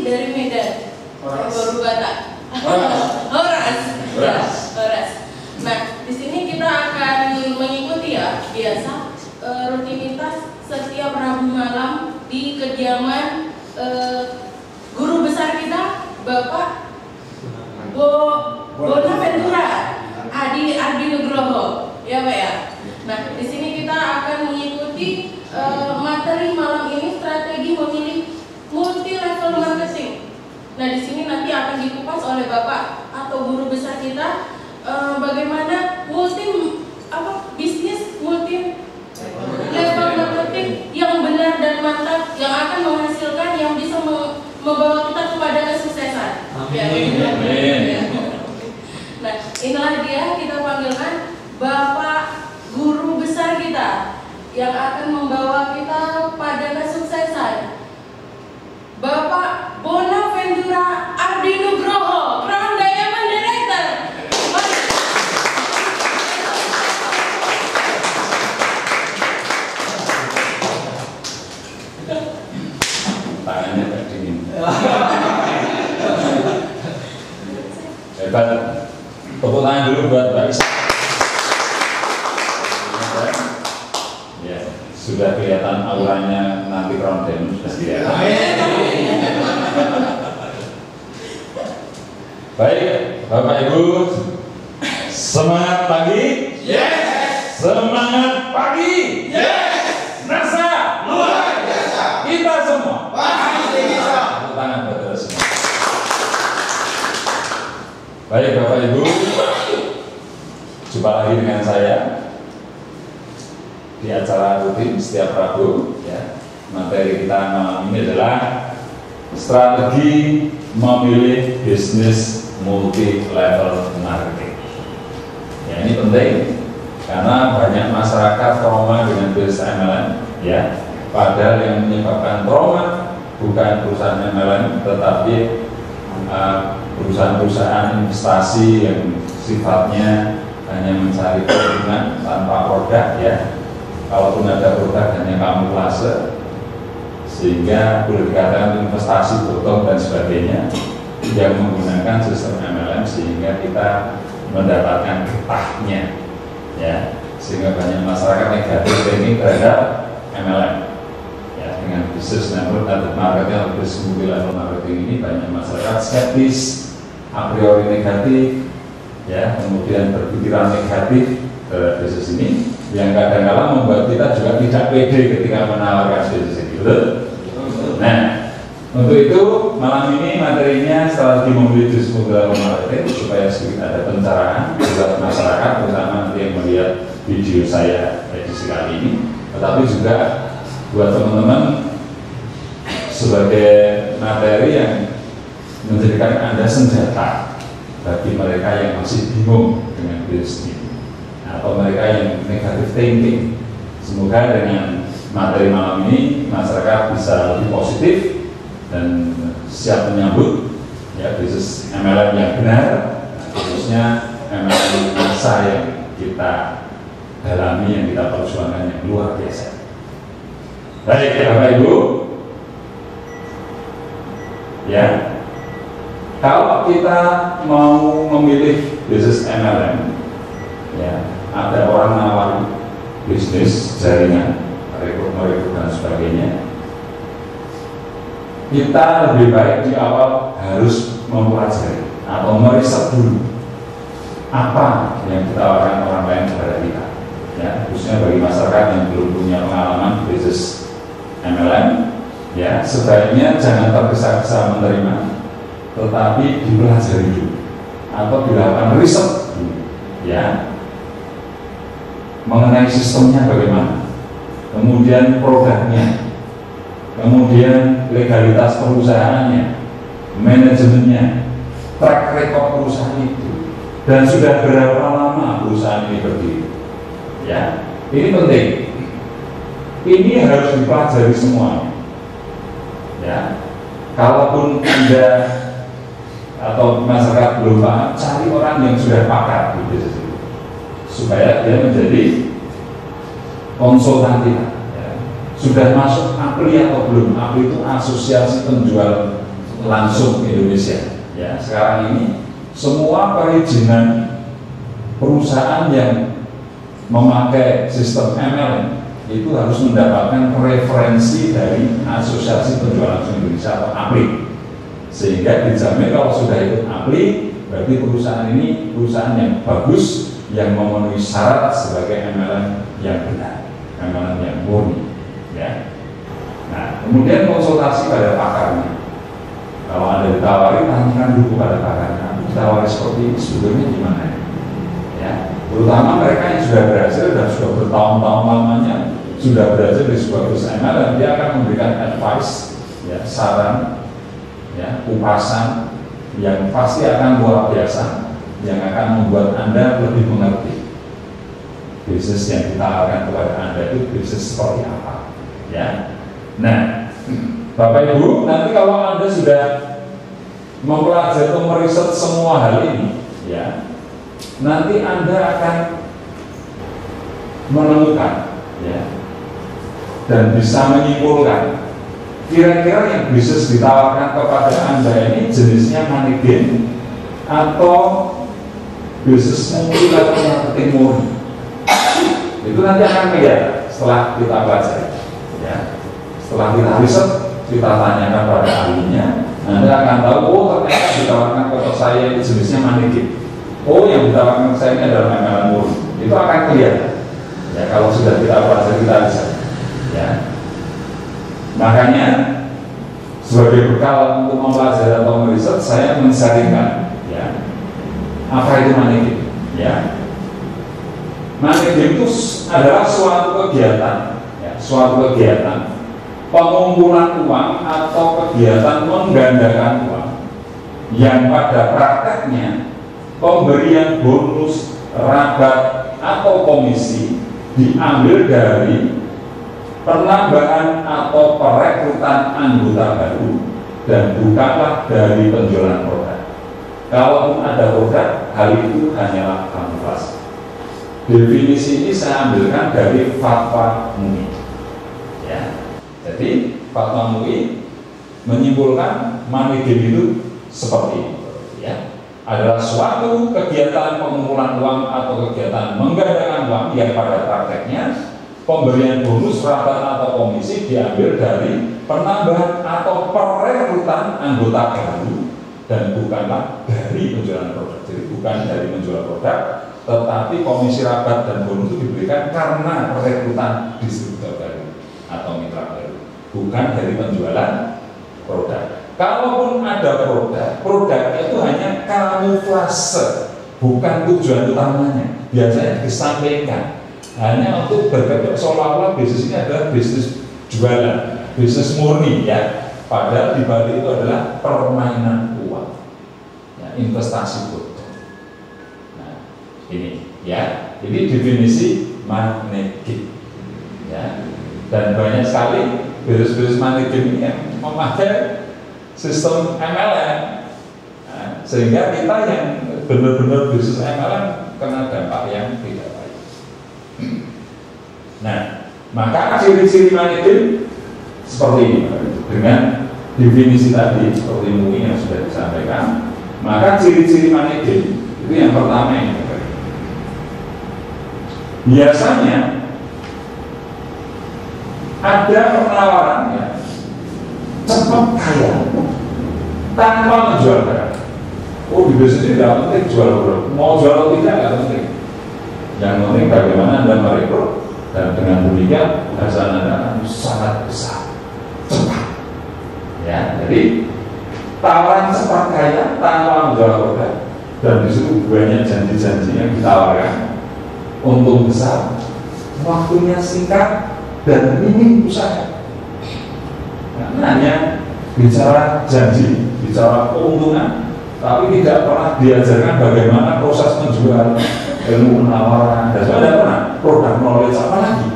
dari Medan. Baru Batak. Horas. Nah, di sini kita akan mengikuti ya biasa rutinitas setiap Rabu malam di kediaman guru besar kita, Bapak Bonaventura Ardi Nugroho, ya Pak ya. Nah, di sini kita akan mengikuti materi malam ini, strategi memilih multi level marketing. Nah, di sini nanti akan dikupas oleh Bapak atau guru besar kita bagaimana bisnis multi level marketing yang benar dan mantap yang akan menghasilkan, yang bisa membawa kita kepada kesuksesan. Amin. Nah, inilah dia, kita panggilkan Bapak guru besar kita yang akan membawa kita pada kesuksesan, Bapak Bonaventura Ardi Nugroho, Crown Diamond Director. Tangannya tak dingin. Hebat. Tepuk tangan dulu buat Mbak Isa. Ya, sudah kelihatan auranya nanti Crown Diamond sudah kelihatan. Baik, Bapak Ibu, semangat pagi. Yes. Semangat pagi. Yes. NASA Luar biasa. Kita semua Pasti bisa. tepuk tangan buat kita semua. Baik Bapak Ibu, jumpa lagi dengan saya di acara rutin setiap Rabu. Ya, materi kita malam ini adalah strategi memilih bisnis multi level marketing. Ya, ini penting karena banyak masyarakat trauma dengan bisnis MLM. Ya, padahal yang menyebabkan trauma bukan perusahaan MLM, tetapi perusahaan-perusahaan investasi yang sifatnya hanya mencari keuntungan tanpa produk. Ya, kalaupun ada produk hanya kamuflase, sehingga boleh dikatakan investasi bodong dan sebagainya yang menggunakan sistem MLM, sehingga kita mendapatkan getahnya. Ya, sehingga banyak masyarakat negatif thinking terhadap MLM. Ya, dengan bisnis network marketing atau bisnis multi level marketing ini banyak masyarakat skeptis, a priori negatif, ya, kemudian berpikiran negatif terhadap bisnis ini, yang kadang-kadang membuat kita juga tidak pede ketika menawarkan bisnis ini. Betul? Nah, untuk itu malam ini materinya strategi memilih bisnis multi level marketing, supaya sedikit ada pencerahan buat masyarakat, terutama nanti yang melihat video saya edisi kali ini, tetapi juga buat teman-teman sebagai materi yang menjadikan Anda senjata bagi mereka yang masih bingung dengan bisnis ini atau mereka yang negatif thinking. Semoga dengan materi malam ini masyarakat bisa lebih positif dan siap menyambut ya bisnis MLM yang benar, khususnya MLM masa yang kita dalami, yang kita perjuangkan, yang luar biasa. Baik ya Bapak Ibu, ya, kalau kita mau memilih bisnis MLM, ya, ada orang nawari bisnis jaringan, rekrut dan sebagainya, kita lebih baik di awal harus mempelajari atau meriset dulu apa yang ditawarkan orang lain kepada kita, ya, khususnya bagi masyarakat yang belum punya pengalaman bisnis MLM, ya, sebaiknya jangan tergesa-gesa menerima, tetapi dipelajari dulu atau dilakukan riset dulu, ya, mengenai sistemnya bagaimana, kemudian produknya, kemudian legalitas perusahaannya, manajemennya, track record perusahaan itu, dan sudah berapa lama perusahaan ini berdiri. Ya, ini penting. Ini harus dipelajari semua. Ya, kalaupun Anda atau masyarakat belum paham, cari orang yang sudah pakar di bisnis itu, supaya dia menjadi konsultan kita. Ya. Sudah masuk APRI atau belum? APRI itu Asosiasi Penjual langsung Indonesia. Ya, sekarang ini semua perizinan perusahaan yang memakai sistem MLM itu harus mendapatkan referensi dari Asosiasi Penjualan Langsung Indonesia atau APLI, sehingga dijamin kalau sudah ikut APLI berarti perusahaan ini perusahaan yang bagus, yang memenuhi syarat sebagai MLM yang benar, MLM yang murni. Ya. Nah, kemudian konsultasi pada pakarnya. Kalau Anda ditawari, tanyakan dulu pada pakarnya. Ditawari seperti ini sebetulnya gimana? Ya, terutama mereka yang sudah berhasil dan sudah bertahun-tahun lamanya sudah berhasil di sebuah perusahaan MLM, dia akan memberikan advice, ya, saran, ya, kupasan yang pasti akan luar biasa, yang akan membuat Anda lebih mengerti bisnis yang ditawarkan kepada Anda itu bisnis seperti apa. Ya, nah, Bapak Ibu, nanti kalau Anda sudah mempelajari atau meriset semua hal ini, ya, nanti Anda akan menemukan, ya, dan bisa menyimpulkan kira-kira yang bisnis ditawarkan kepada Anda ini jenisnya money game atau bisnis mungkin atau marketing murni. Itu nanti akan kelihatan setelah kita pelajari. Ya. Setelah kita riset, kita tanyakan pada ahlinya, Anda akan tahu, oh ternyata ditawarkan kepada saya itu jenisnya money game. Oh, yang ditawarkan ke saya ini adalah MLM murni. Itu akan kelihatan. Ya, kalau sudah kita pelajari, kita riset. Ya. Makanya sebagai bekal untuk mempelajari atau meriset, saya mensyariatkan, ya, apa itu money game. Ya. Money game itu adalah suatu kegiatan, ya, suatu kegiatan pengumpulan uang atau kegiatan menggandakan uang yang pada prakteknya pemberian bonus, rabat atau komisi diambil dari penambahan atau perekrutan anggota baru dan bukanlah dari penjualan produk. Kalaupun ada produk, hal itu hanyalah kamuflase. Definisi ini saya ambilkan dari Fatwa MUI. Ya. Jadi Fatwa MUI menyimpulkan money game itu seperti ini. Ya. Adalah suatu kegiatan pengumpulan uang atau kegiatan menggandakan uang yang pada prakteknya pemberian bonus, rabat atau komisi diambil dari penambahan atau perekrutan anggota baru dan bukanlah dari penjualan produk. Jadi bukan dari menjual produk, tetapi komisi, rabat dan bonus itu diberikan karena perekrutan distributor baru atau mitra baru, bukan dari penjualan produk. Kalaupun ada produknya itu hanya kamuflase, bukan tujuan utamanya. Biasanya disampaikan hanya untuk berkedok seolah-olah bisnis ini adalah bisnis jualan, bisnis murni, ya. Padahal di balik itu adalah permainan uang, ya, investasi bodong. Nah, ini, ya, ini definisi money game, ya. Dan banyak sekali bisnis money game ini yang memakai sistem MLM, nah, sehingga kita yang benar-benar bisnis MLM kena dampak yang tidak baik. Nah, maka ciri-ciri money game seperti ini dengan definisi tadi seperti mungkin yang sudah disampaikan. Maka ciri-ciri money game itu yang pertama ini. Biasanya ada penawaran, ya, cepat kaya tanpa menjual barang. Oh, di bisnis ini tidak penting jual barang, mau jual atau tidak penting. Yang penting bagaimana Anda merekrut, dan dengan demikian hasil Anda akan sangat besar, cepat. Ya, jadi tawaran cepat kaya tanpa menjual produk, dan disitu banyak janji-janji yang ditawarkan, untung besar, waktunya singkat dan minim usaha. Nah, hanya bicara janji, bicara keuntungan, tapi tidak pernah diajarkan bagaimana proses menjual, ilmu penawaran, dan tidak pernah produk knowledge apa lagi.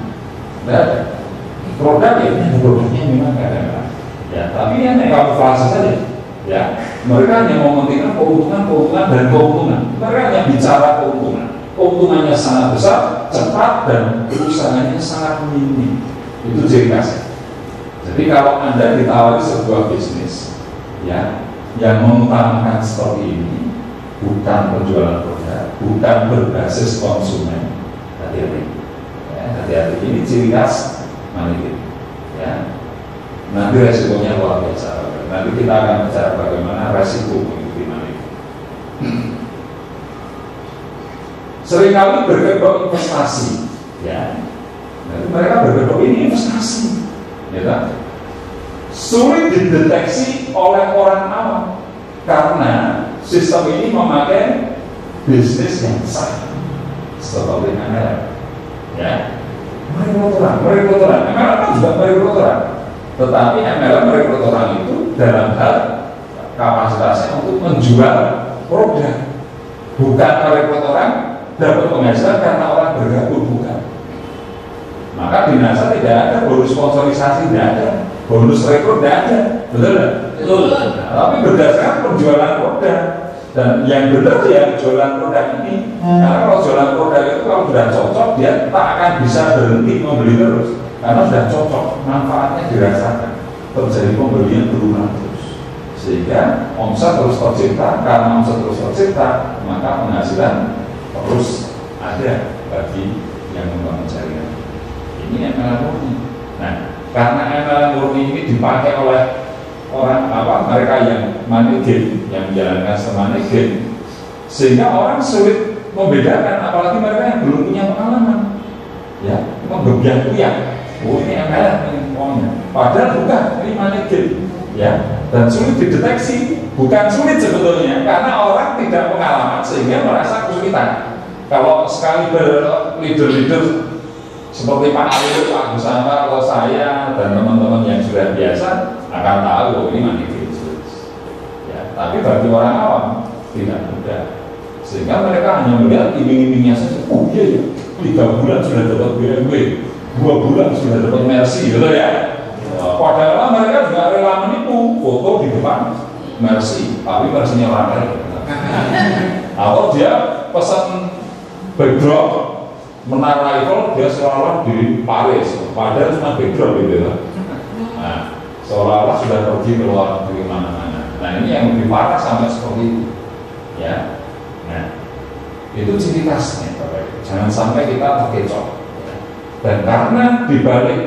Tidak ada. Produk ya, produknya memang tidak ada. Ya, tapi yang kamuflase saja. Ya, mereka hanya mementingkan keuntungan dan keuntungan. Mereka hanya bicara keuntungan. Keuntungannya sangat besar, cepat, dan usahanya sangat minim. Itu ciri khasnya. Jadi kalau Anda ditawari sebuah bisnis, ya, yang mengutamakan seperti ini bukan penjualan produk, bukan berbasis konsumen. Hati-hati, ya, hati-hati. Ini ciri khas money game. Ya. Nanti resikonya luar biasa. Nanti kita akan bicara bagaimana resiko mengikuti money game. Seringkali berkedok investasi, ya. Jadi mereka berkedok ini investasi, ya kan? Sulit dideteksi oleh orang awam karena sistem ini memakai bisnis yang sah seperti MLM, ya. Merekrut orang, MLM kan juga merekrut orang, tetapi MLM merekrut orang itu dalam hal kapasitasnya untuk menjual produk, bukan merekrut orang dapat penghasilan karena orang bergabung, bukan. Maka di NASA tidak ada bonus sponsorisasi, tidak ada bonus rekrut, tidak ada, betul nggak? Betul. Nah, tapi berdasarkan penjualan produk, dan yang benar ya jualan produk ini. Karena kalau jualan produk itu kalau sudah cocok, dia tak akan bisa berhenti membeli terus, karena sudah cocok, manfaatnya dirasakan, terjadi pembelian berulang terus, sehingga omset terus tercipta. Karena omset terus tercipta, maka penghasilan terus ada bagi yang membangun jaringan. Ini MLM murni. Nah, karena MLM murni ini dipakai oleh orang mereka yang money game, yang menjalankan money game, sehingga orang sulit membedakan, apalagi mereka yang belum punya pengalaman, ya, menggebiak-gebiak. Oh, ini MLM ini uangnya. Padahal bukan, ini money game, ya, dan sulit dideteksi. Bukan sulit sebetulnya, karena orang tidak pengalaman sehingga merasa kesulitan. Kalau sekali berleader-leader seperti Pak Ayu, Pak Gus Anwar, atau saya dan teman-teman yang sudah biasa akan tahu bahwa ini money game. Ya, tapi bagi orang awam tidak mudah, sehingga mereka hanya melihat iming-imingnya saja. Oh iya ya, 3 bulan sudah dapat BMW, 2 bulan sudah dapat Mercy, gitu ya. Padahal mereka juga rela menipu, foto di depan Mercy, tapi Mercy-nya orang lain. Atau dia pesan backdrop menara Eiffel, dia seolah-olah di Paris, padahal cuma backdrop gitu ya. Nah, seolah-olah sudah pergi ke luar negeri mana-mana. Nah, ini yang lebih parah sampai seperti itu, ya. Nah, itu ciri khasnya, Bapak Ibu. Jangan sampai kita terkecoh. Dan karena dibalik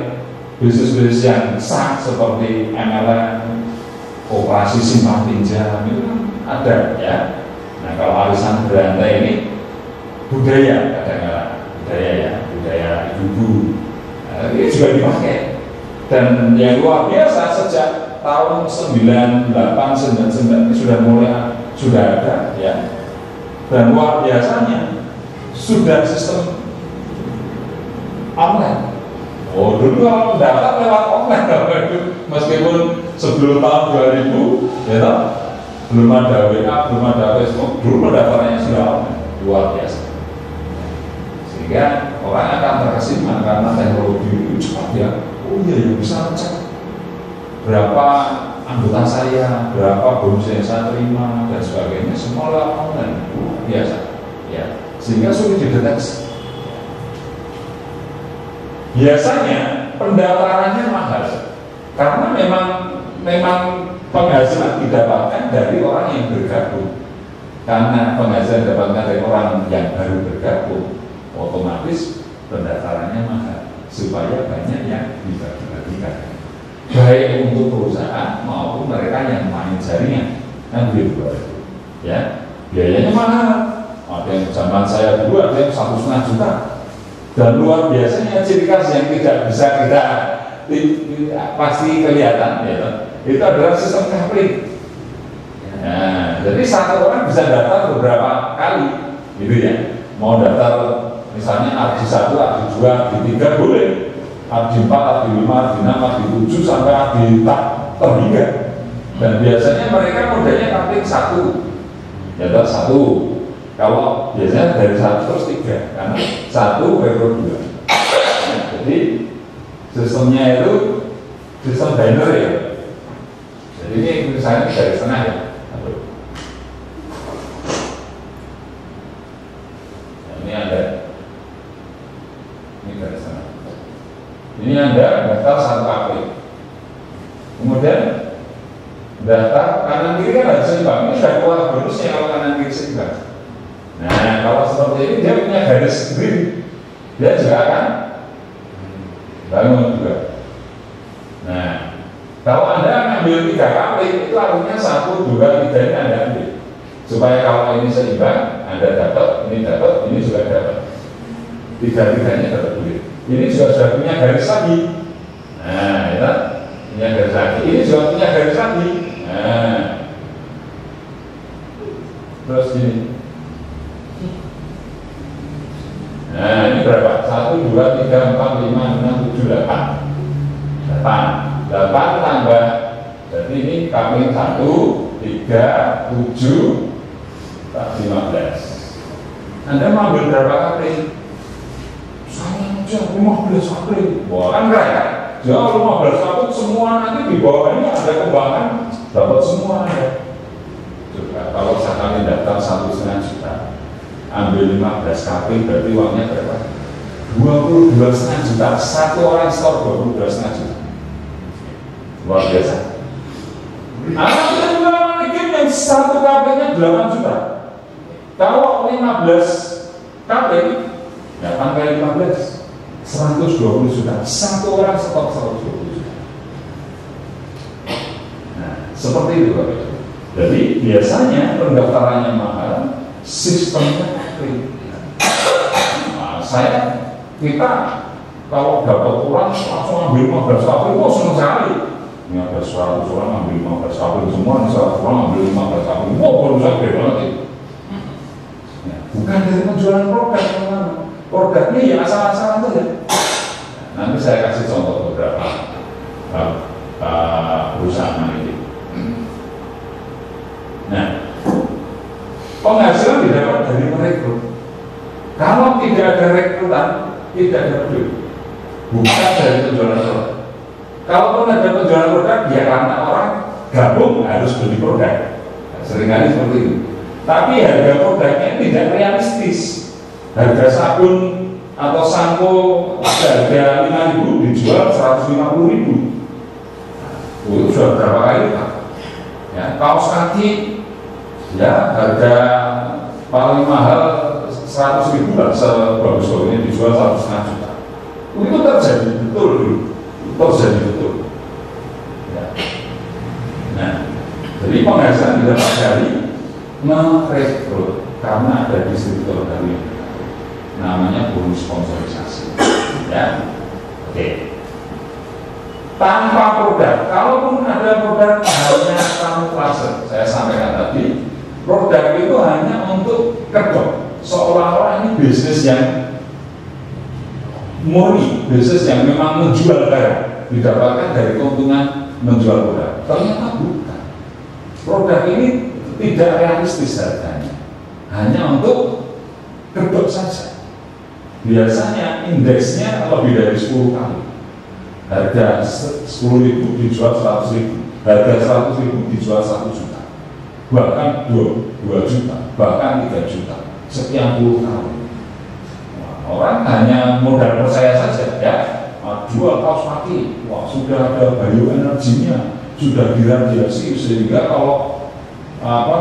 bisnis-bisnis yang sah seperti MLM, operasi simpan pinjam itu kan ada, ya. Nah, kalau arisan berantai ini budaya, kadang-kadang budaya, ya, budaya ibu-ibu, ini juga dipakai. Dan yang luar biasa, sejak tahun 98, 99 ini sudah ada, ya. Dan luar biasanya sudah sistem online. Oh, dulu kalau mendaftar lewat online, meskipun sebelum tahun 2000, ya, belum ada WA, belum ada Facebook, dulu pendaftarannya sudah online, luar biasa. Sehingga orang akan terkesima karena teknologi itu cepat, ya. Oh iya, ya, bisa cek berapa anggota saya, berapa bonus yang saya terima dan sebagainya, semua lewat online, biasa, ya. Sehingga sulit dideteksi. Biasanya pendaftarannya mahal karena memang penghasilan didapatkan dari orang yang bergabung. Karena penghasilan didapatkan dari orang yang baru bergabung, otomatis pendaftarannya mahal supaya banyak yang dibagi-bagikan, baik untuk perusahaan maupun mereka yang main jaringan, kan gitu, ya. Biayanya mahal. Ada yang zaman saya dulu ada yang 1,5 juta. Dan luar biasanya ciri khas yang tidak bisa kita pasti kelihatan, ya, itu adalah sistem coupling. Nah, jadi satu orang bisa daftar beberapa kali, gitu ya. Mau daftar misalnya ARDI 1, ARDI 2, ARDI 3 boleh, ARDI 4, ARDI 5, ARDI 6, ARDI 7 sampai ARDI tak terhingga. Dan biasanya mereka modalnya coupling 1, ya, 1. Kalau biasanya dari 1 terus 3, karena 1 rekrut 2. Jadi sistemnya itu sistem binary, ya. Jadi ini misalnya dari setengah, ya. Nah, ini ada, ini dari setengah. Ini Anda daftar 1 kali. Kemudian daftar kanan kiri kan harus seimbang. Ini sudah keluar bonusnya kalau kanan kiri seimbang. Nah, kalau seperti ini dia punya garis sendiri, dia juga akan bangun juga. Nah, kalau Anda ngambil 3 kali, itu artinya 1, 2, 3 ini Anda ambil. Supaya kalau ini seimbang, Anda dapat, ini juga dapat. 3-3-nya dapat duit. Ini juga sudah punya garis lagi. Nah, ya, punya garis lagi. Ini juga punya garis lagi. Nah, terus gini. Nah, ini berapa? 1, 2, 3, 4, 5, 6, 7, 8. 8 tambah. Jadi ini kami 1, 3, 7, 15. Anda mau ambil berapa kali? Saya aja 15 kali. Wah, kan enggak ya? Jauh 15 kali semua nanti di bawahnya ada kembangan dapat semua ya. Coba kalau sekali daftar 1,5 juta, ambil 15 kali berarti uangnya berapa? 22,5 juta. Satu orang store 22,5 juta. Luar biasa. Anak kita juga memiliki yang 1 kali-nya 8 juta. Kalau 15 kali 8 kali 15 120 juta. Satu orang stok 120 juta. Nah, seperti itu Bapak. Jadi biasanya pendaftarannya mahal, sistemnya kering. Nah, kita kalau dapat orang langsung ambil 15 kali, kok senang sekali. 100 orang ambil 15 kali, semua 100 orang ambil 15 kali, baru sampai banget. Bukan dari penjualan produk, produknya ya asal-asalan saja. Nanti saya kasih contoh beberapa perusahaan ini. Nah, penghasilan didapat dari merekrut. Kalau tidak ada rekrutan, tidak ada duit. Bukan dari penjualan produk. Kalaupun ada penjualan produk, ya karena orang gabung harus beli produk. Seringkali seperti itu. Tapi harga produknya tidak realistis. Harga sabun atau sampo harga 5.000 dijual 150.000. Itu sudah berapa kali Pak? Ya, kaos kaki ya harga paling mahal 100.000 lah, sebagus-bagusnya dijual 1,5 juta. Itu terjadi betul dulu. Terjadi betul. Ya. Nah, jadi penghasilan didapat dari merekrut karena ada distributor baru yang namanya bonus sponsorisasi. Ya, oke. Tanpa produk, kalaupun ada produk hanya kamuflase, saya sampaikan tadi, produk itu hanya untuk kedok, seolah-olah ini bisnis yang murni, bisnis yang memang menjual barang, didapatkan dari keuntungan menjual produk. Ternyata bukan. Produk ini tidak realistis harganya, hanya untuk kedok saja. Biasanya indeksnya lebih dari 10 kali. Harga 10.000 dijual 100.000, harga 100.000 dijual 1 juta, bahkan 2 juta, bahkan 3 juta, sekian puluh kali. Nah, orang hanya modal percaya saja ya, jual kaos kaki, wah sudah ada bioenerginya, sudah diradiasi sehingga kalau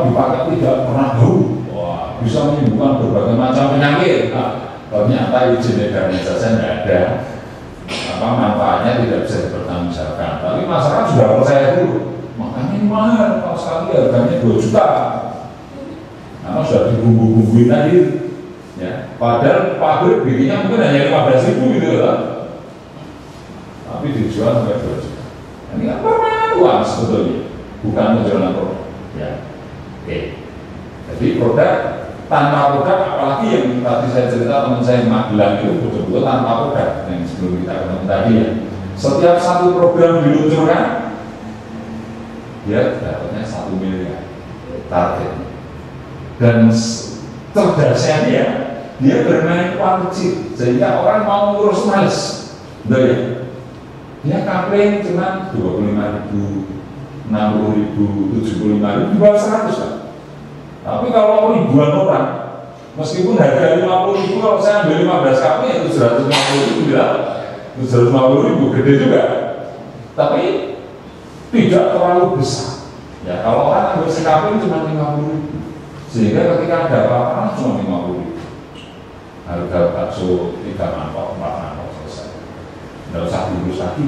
dipakai tidak pernah bau, wah bisa menyembuhkan berbagai macam penyakit. Nah, ternyata izin edarnya saja tidak ada, manfaatnya tidak bisa dipertanggungjawabkan. Tapi masyarakat sudah percaya dulu, makanya ini mahal, kaos kaki harganya 2 juta, karena sudah dibumbu-bumbuin tadi. Ya, padahal pabrik bikinnya mungkin hanya 15.000 gitu lah, tapi dijual sampai 2 juta. Ini kan permaluan sebetulnya, bukan penjualan produk. Ya. Oke, jadi produk tanpa produk, apalagi yang tadi saya cerita teman saya Magelang itu betul-betul tanpa produk yang sebelum kita ketemu tadi ya. Setiap satu program diluncurkan, dia dapatnya 1 miliar targetnya. Dan cerdasnya dia bermain uang kecil sehingga orang mau ngurus males, betul ya? Dia kampanye cuma 25.000, 60.000, 75.000, di bawah 100 kan. Tapi kalau ribuan orang, meskipun harga 50.000, kalau saya ambil 15 kali ya 750.000 tidak, 750.000 gede juga. Tapi tidak terlalu besar. Ya kalau orang ambil sekapling cuma 50.000, sehingga ketika ada apa-apa cuma 50.000. Harga bakso 3 mangkok, 4 mangkok selesai. Nggak usah diurus lagi.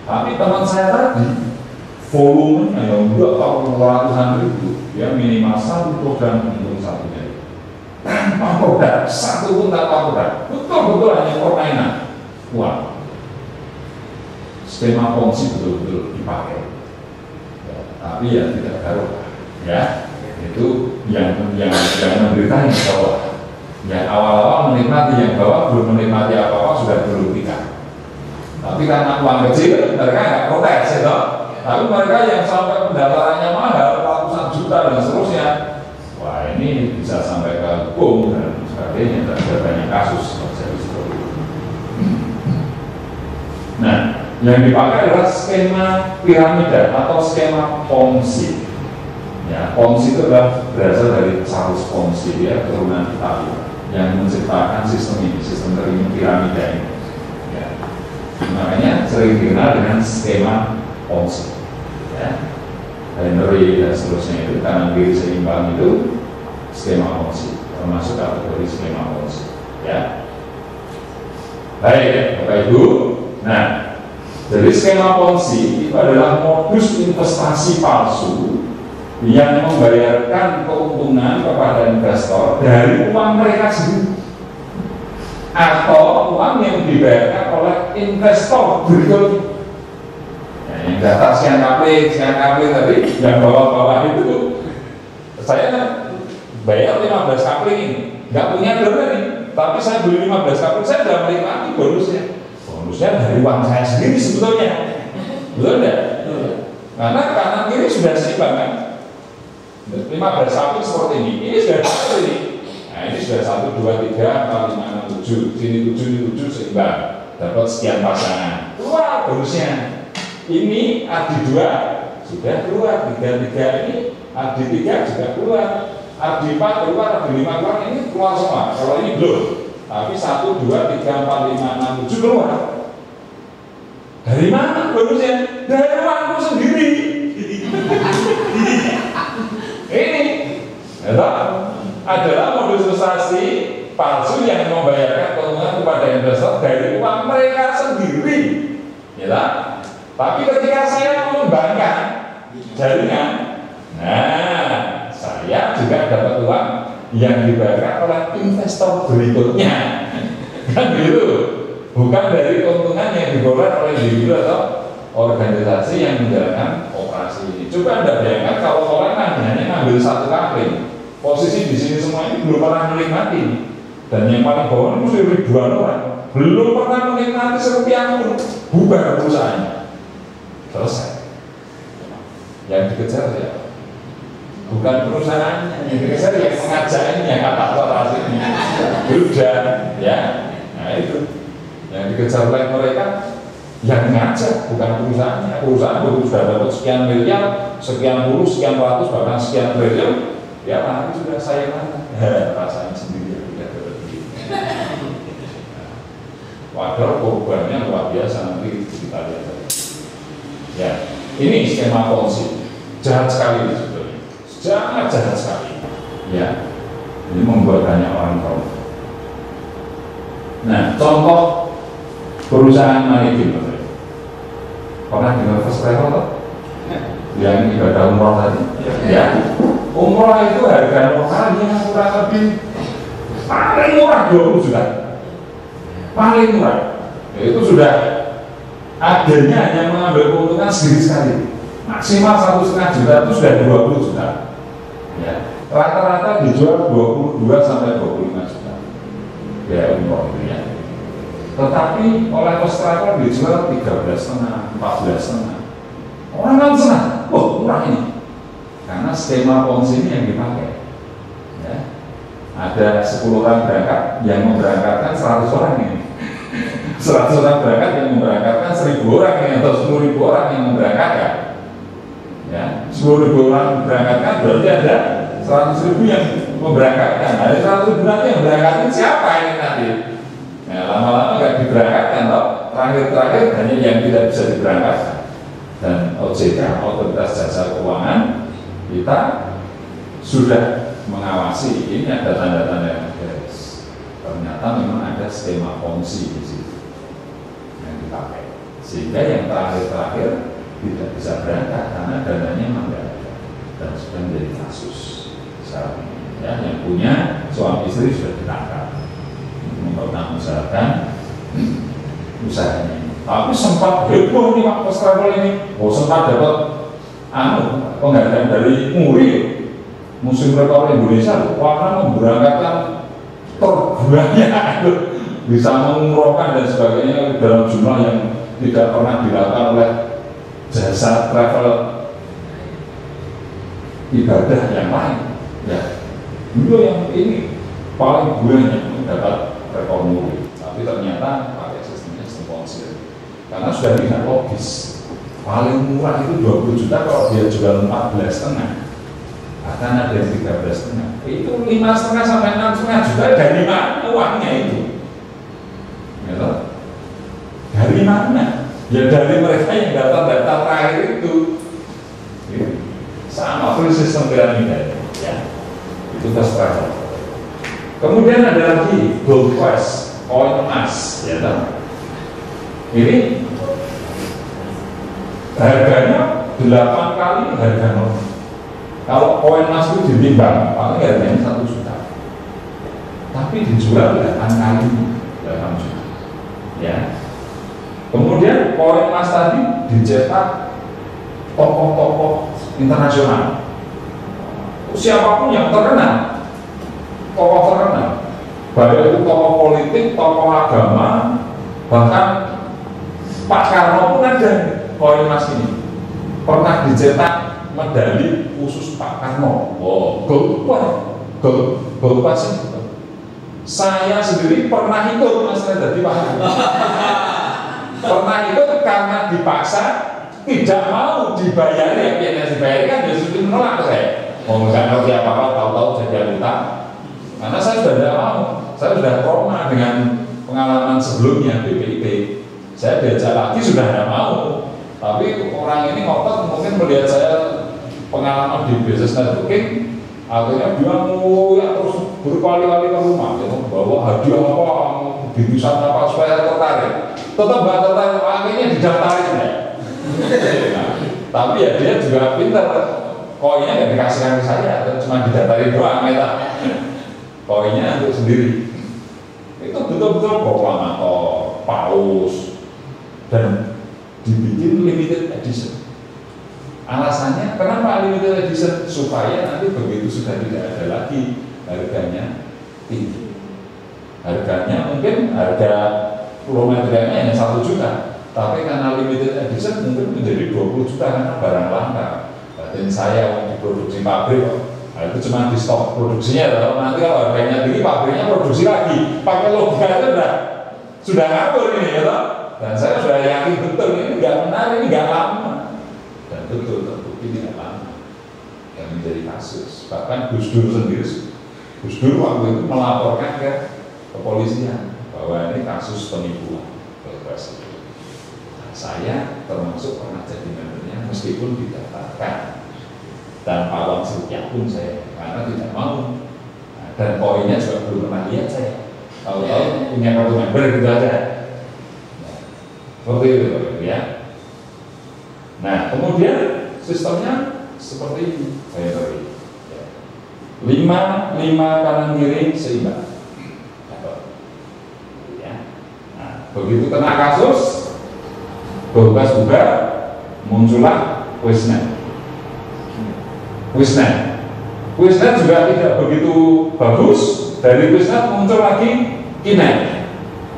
Tapi teman saya tadi volumenya yang enggak tahu ratusan ribu, ya minimal 1 program untuk satunya. Tanpa produk, 1 pun tanpa produk, betul-betul hanya permainan. Wah, skema fungsi betul-betul dipakai. Ya, tapi ya tidak barokah. Ya, itu yang menderita yang bawah. Yang awal-awal menikmati, yang bawah belum menikmati apa-apa sudah berlebihan. Tapi karena uang kecil, mereka nggak protes, ya. Tapi mereka yang sampai pendaftarannya mahal, ratusan juta dan seterusnya, wah ini bisa sampai ke hukum dan sebagainya, dan ada banyak kasus terjadi seperti itu. Nah, yang dipakai adalah skema piramida atau skema Ponzi. Ya, Ponzi itu adalah berasal dari Charles Ponzi, ya, keturunan Italia, yang menciptakan sistem ini, sistem piramida ini. Ya. Makanya sering dikenal dengan skema Ponzi. Ya. Henry dan seterusnya itu kanan kiri seimbang itu skema Ponzi, termasuk kategori skema Ponzi. Ya. Baik, Bapak Ibu. Nah, jadi skema Ponzi itu adalah modus investasi palsu yang membayarkan keuntungan kepada investor dari uang mereka sendiri atau uang yang dibayarkan oleh investor berikutnya. Nah, yang data sekian kali tadi, yang bawah-bawah itu saya bayar 15 kapling ini, nggak punya dolar nih, tapi saya beli 15 kapling, saya sudah menikmati bonusnya. Bonusnya dari uang saya sendiri sebetulnya, betul tidak? Karena kanan kiri sudah seimbang kan? 15 kapling seperti ini sudah satu ini. Nah ini sudah 1, 2, 3, 4, 5, 6, 7. Sini 7, ini 7 seimbang. Dapat sekian pasangan. Keluar bonusnya. Ini AD2 sudah keluar. 3 ini AD3 juga keluar. AD4 keluar, AD5 keluar. Ini keluar semua. Kalau ini belum. Tapi 1, 2, 3, 4, 5, 6, 7 keluar. Dari mana bonusnya? Dari uangku sendiri. Ini adalah modus investasi palsu yang membayarkan keuntungan kepada investor dari uang mereka sendiri, ya. Tapi ketika saya mengembangkan jaringan, nah saya juga dapat uang yang dibayarkan oleh investor berikutnya, kan gitu. Bukan dari keuntungan yang diperoleh oleh individu atau organisasi yang menjalankan operasi ini. Coba Anda bayangkan kalau orang hanya ngambil 1 kapling, posisi di sini semua ini belum pernah menikmati, dan yang paling bawah itu ribuan orang belum pernah menikmati serupiah pun, bubar perusahaannya, selesai. Yang dikejar ya bukan perusahaannya, yang dikejar yang mengajaknya, kata operasi ini, udah, ya. Nah itu yang dikejar oleh mereka. Yang ngajak bukan perusahaannya. Perusahaan sudah dapat sekian miliar, sekian puluh, sekian ratus, bahkan sekian triliun, ya nanti sudah saya mana rasanya sendiri tidak berlebih. Padahal korbannya luar biasa, nanti kita lihat. Ya, ini skema Ponzi jahat sekali sebetulnya, sangat jahat sekali. Ya, ini membuat banyak orang tahu. Nah, contoh perusahaan maritim. Pernah dengar first travel toh? Yang ibadah umroh tadi? Ya. Umroh itu harga lokalnya kurang lebih paling murah 20 juta. Paling murah. Itu sudah agennya hanya mengambil keuntungan sedikit sekali. Maksimal 1,5 juta itu sudah 20 juta. Ya. Rata-rata dijual 22 sampai 25 juta. Ya umroh itu ya. Tetapi oleh first travel dijual 13,5, 14,5. Orang kan senang, wah murah ini. Karena skema Ponzi ini yang dipakai. Ya. Ada 10 orang berangkat yang memberangkatkan 100 orang ini. 100 orang berangkat yang memberangkatkan 1.000 orang ini, atau 10.000 orang yang memberangkatkan. Ya, 10.000 orang memberangkatkan berarti ada 100.000 yang memberangkatkan. Ada 100.000 nanti yang memberangkatkan siapa ini nanti? Nah, lama-lama nggak diberangkatkan toh. Terakhir hanya yang tidak bisa diberangkatkan. Dan OJK, Otoritas Jasa Keuangan, kita sudah mengawasi. Ini ada tanda-tanda yang garis. Ternyata memang ada skema ponzi di situ yang dipakai, sehingga yang terakhir tidak bisa berangkat karena dananya memang tidak ada dan sudah menjadi kasus sekarang ini. Ya, yang punya suami istri sudah ditangkap mempertanggungjawabkan usahanya. Tapi sempat heboh nih Pak First Travel ini, sempat dapat penghargaan dari MURI, Museum Rekor Indonesia, karena memberangkatkan terbanyak bisa mengumrohkan dan sebagainya dalam jumlah yang tidak pernah dilakukan oleh jasa travel ibadah yang lain. Ya, dulu yang ini paling banyak mendapat rekor MURI, tapi ternyata pakai sistemnya sponsor karena sudah tidak logis. Paling murah itu 20 juta, kalau dia jual 14,5 akan ada yang 13,5. Itu 5,5 sampai 6,5 juta dari mana uangnya itu? Gitu? Dari mana? Ya dari mereka yang data-data terakhir itu. Gitu. Sama full sistem piramida ya. Itu First Travel. Kemudian ada lagi Gold Quest, koin emas, ya kan? Ini harganya 8 kali harga normal. Kalau koin emas itu ditimbang, paling harganya 1 juta. Tapi dijual 8 kali 8 juta. Ya. Kemudian koin emas tadi dicetak tokoh-tokoh internasional. Siapapun yang terkenal, tokoh terkenal, baik itu tokoh politik, tokoh agama, bahkan Pak Karno pun ada koin emas ini. Pernah dicetak medali khusus Pak Karno. Gold sih. Saya sendiri pernah ikut Mas Reda di Pak Karno. Pernah ikut karena dipaksa, tidak mau dibayar. Yang dibayar kan justru menolak saya. Mau nggak ngerti apa-apa, tahu-tahu jadi anggota. Karena saya sudah tidak mau. Saya sudah trauma dengan pengalaman sebelumnya BPIP. Saya diajak lagi sudah tidak mau. Tapi orang ini ngotot mungkin melihat saya pengalaman di business networking, akhirnya dia mau ya terus berkali-kali ke rumah, ya, bawa hadiah apa, bingkisan apa supaya tertarik. Tetap nggak tertarik, akhirnya didaftarin ya. Nah, tapi ya dia juga pintar, koinnya nggak dikasihkan ke saya, cuma didaftarin doang, ya. Koinnya untuk sendiri. Itu betul-betul proklamator, paus, dan dibikin limited edition. Alasannya kenapa limited edition? Supaya nanti begitu sudah tidak ada lagi harganya tinggi. Harganya mungkin harga kilometernya hanya 1 juta, tapi karena limited edition mungkin menjadi 20 juta karena barang langka. Dan saya yang diproduksi pabrik, nah itu cuma di stok produksinya. Nanti kalau harganya tinggi, pabriknya produksi lagi. Pakai logika itu sudah ngatur ini, ya. Dan saya sudah yakin betul ini nggak benar, ini nggak lama. Dan betul terbukti tidak lama yang menjadi kasus. Bahkan Gus Dur sendiri, Gus Dur waktu itu melaporkan ke kepolisian bahwa ini kasus penipuan. Nah, saya termasuk pernah jadi membernya meskipun didaftarkan, dan Pak Wang Serupiah pun saya karena tidak mau. Nah, dan poinnya juga belum pernah lihat saya. Tahu-tahu punya kartu member gitu aja. Seperti itu ya. Nah, kemudian sistemnya seperti ini saya tadi. 5 kanan kiri seimbang. Ya. Nah, begitu kena kasus, bebas juga muncullah Quiznet. Quiznet juga tidak begitu bagus. Dari Quiznet muncul lagi Kinet.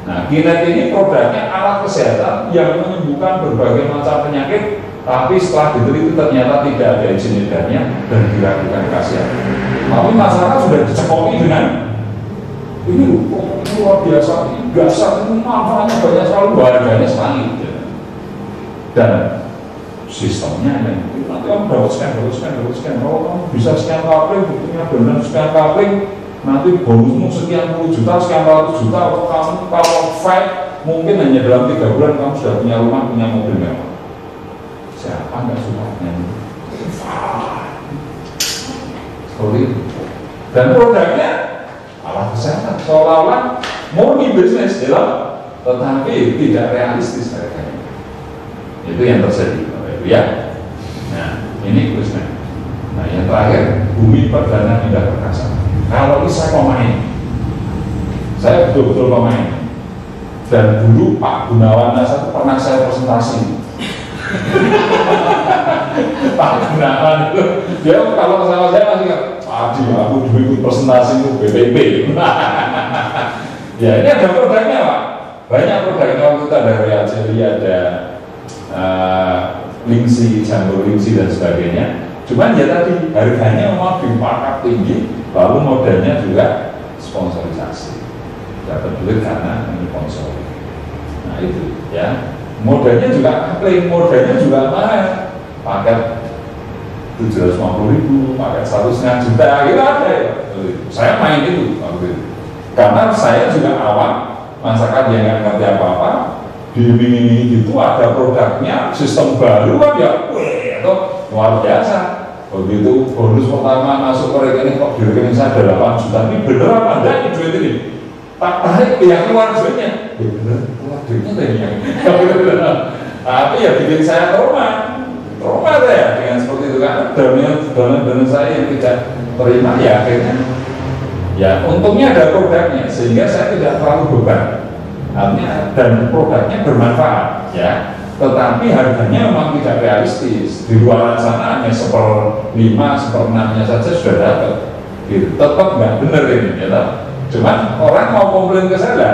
Nah, Kinet ini produknya alat kesehatan yang menyembuhkan berbagai macam penyakit, tapi setelah diteliti ternyata tidak ada izin edarnya dan diragukan kesehatan. Tapi masyarakat sudah dicekoki dengan ini luar biasa, dasar ini manfaatnya banyak sekali, harganya sekali. Dan sistemnya yang nanti kamu dapat scan, kalau kamu bisa scan kapling, buktinya benar scan kapling, nanti bonusmu sekian puluh juta, sekian ratus juta. Kamu kalau fake mungkin hanya dalam 3 bulan kamu sudah punya rumah, punya mobil mewah. Siapa nggak suka nyanyi? Dan produknya alat kesehatan, seolah-olah murni bisnis tetapi tidak realistis harganya. Itu yang terjadi, ya. Nah, ini Kusmen. Nah, yang terakhir, Bumi Perdana Indah Perkasa. Kalau ini saya pemain, saya betul-betul pemain. Dan dulu Pak Gunawan Nasa pernah saya presentasi. Pak Gunawan itu, dia kalau sama saya masih Adi, aku dulu ikut presentasi itu BPP. Ya, ini ada produknya Pak. Banyak produknya, waktu itu ada Reaceli, ada Lingsi, Jambor Lingsi dan sebagainya. Cuman ya tadi harganya memang dipatok tinggi, lalu modelnya juga sponsorisasi, dapat duit karena ini sponsor. Nah itu ya, modelnya juga klaim modelnya juga mahal, paket 750.000, paket 1,5 juta, gitu ada ya. Saya main itu waktu itu, karena saya juga awam masyarakat yang nggak ngerti apa-apa, diiming-imingi gitu ada produknya, sistem baru kan ya, itu luar biasa. Begitu bonus pertama masuk ke rekening, kok di rekening saya ada 8 juta, ini bener apa enggak ini duit ini? Tak tarik yang keluar duitnya, ya bener keluar duitnya tadi yang tapi ya bikin saya trauma saya dengan seperti itu kan, dana saya yang tidak terima ya akhirnya ya untungnya ada produknya sehingga saya tidak terlalu beban artinya, dan produknya bermanfaat ya, tetapi harganya memang tidak realistis. Di luar sana hanya 1/5, 1/6-nya saja sudah dapat gitu. Tetap nggak bener ini ya. Cuman orang mau komplain ke saya,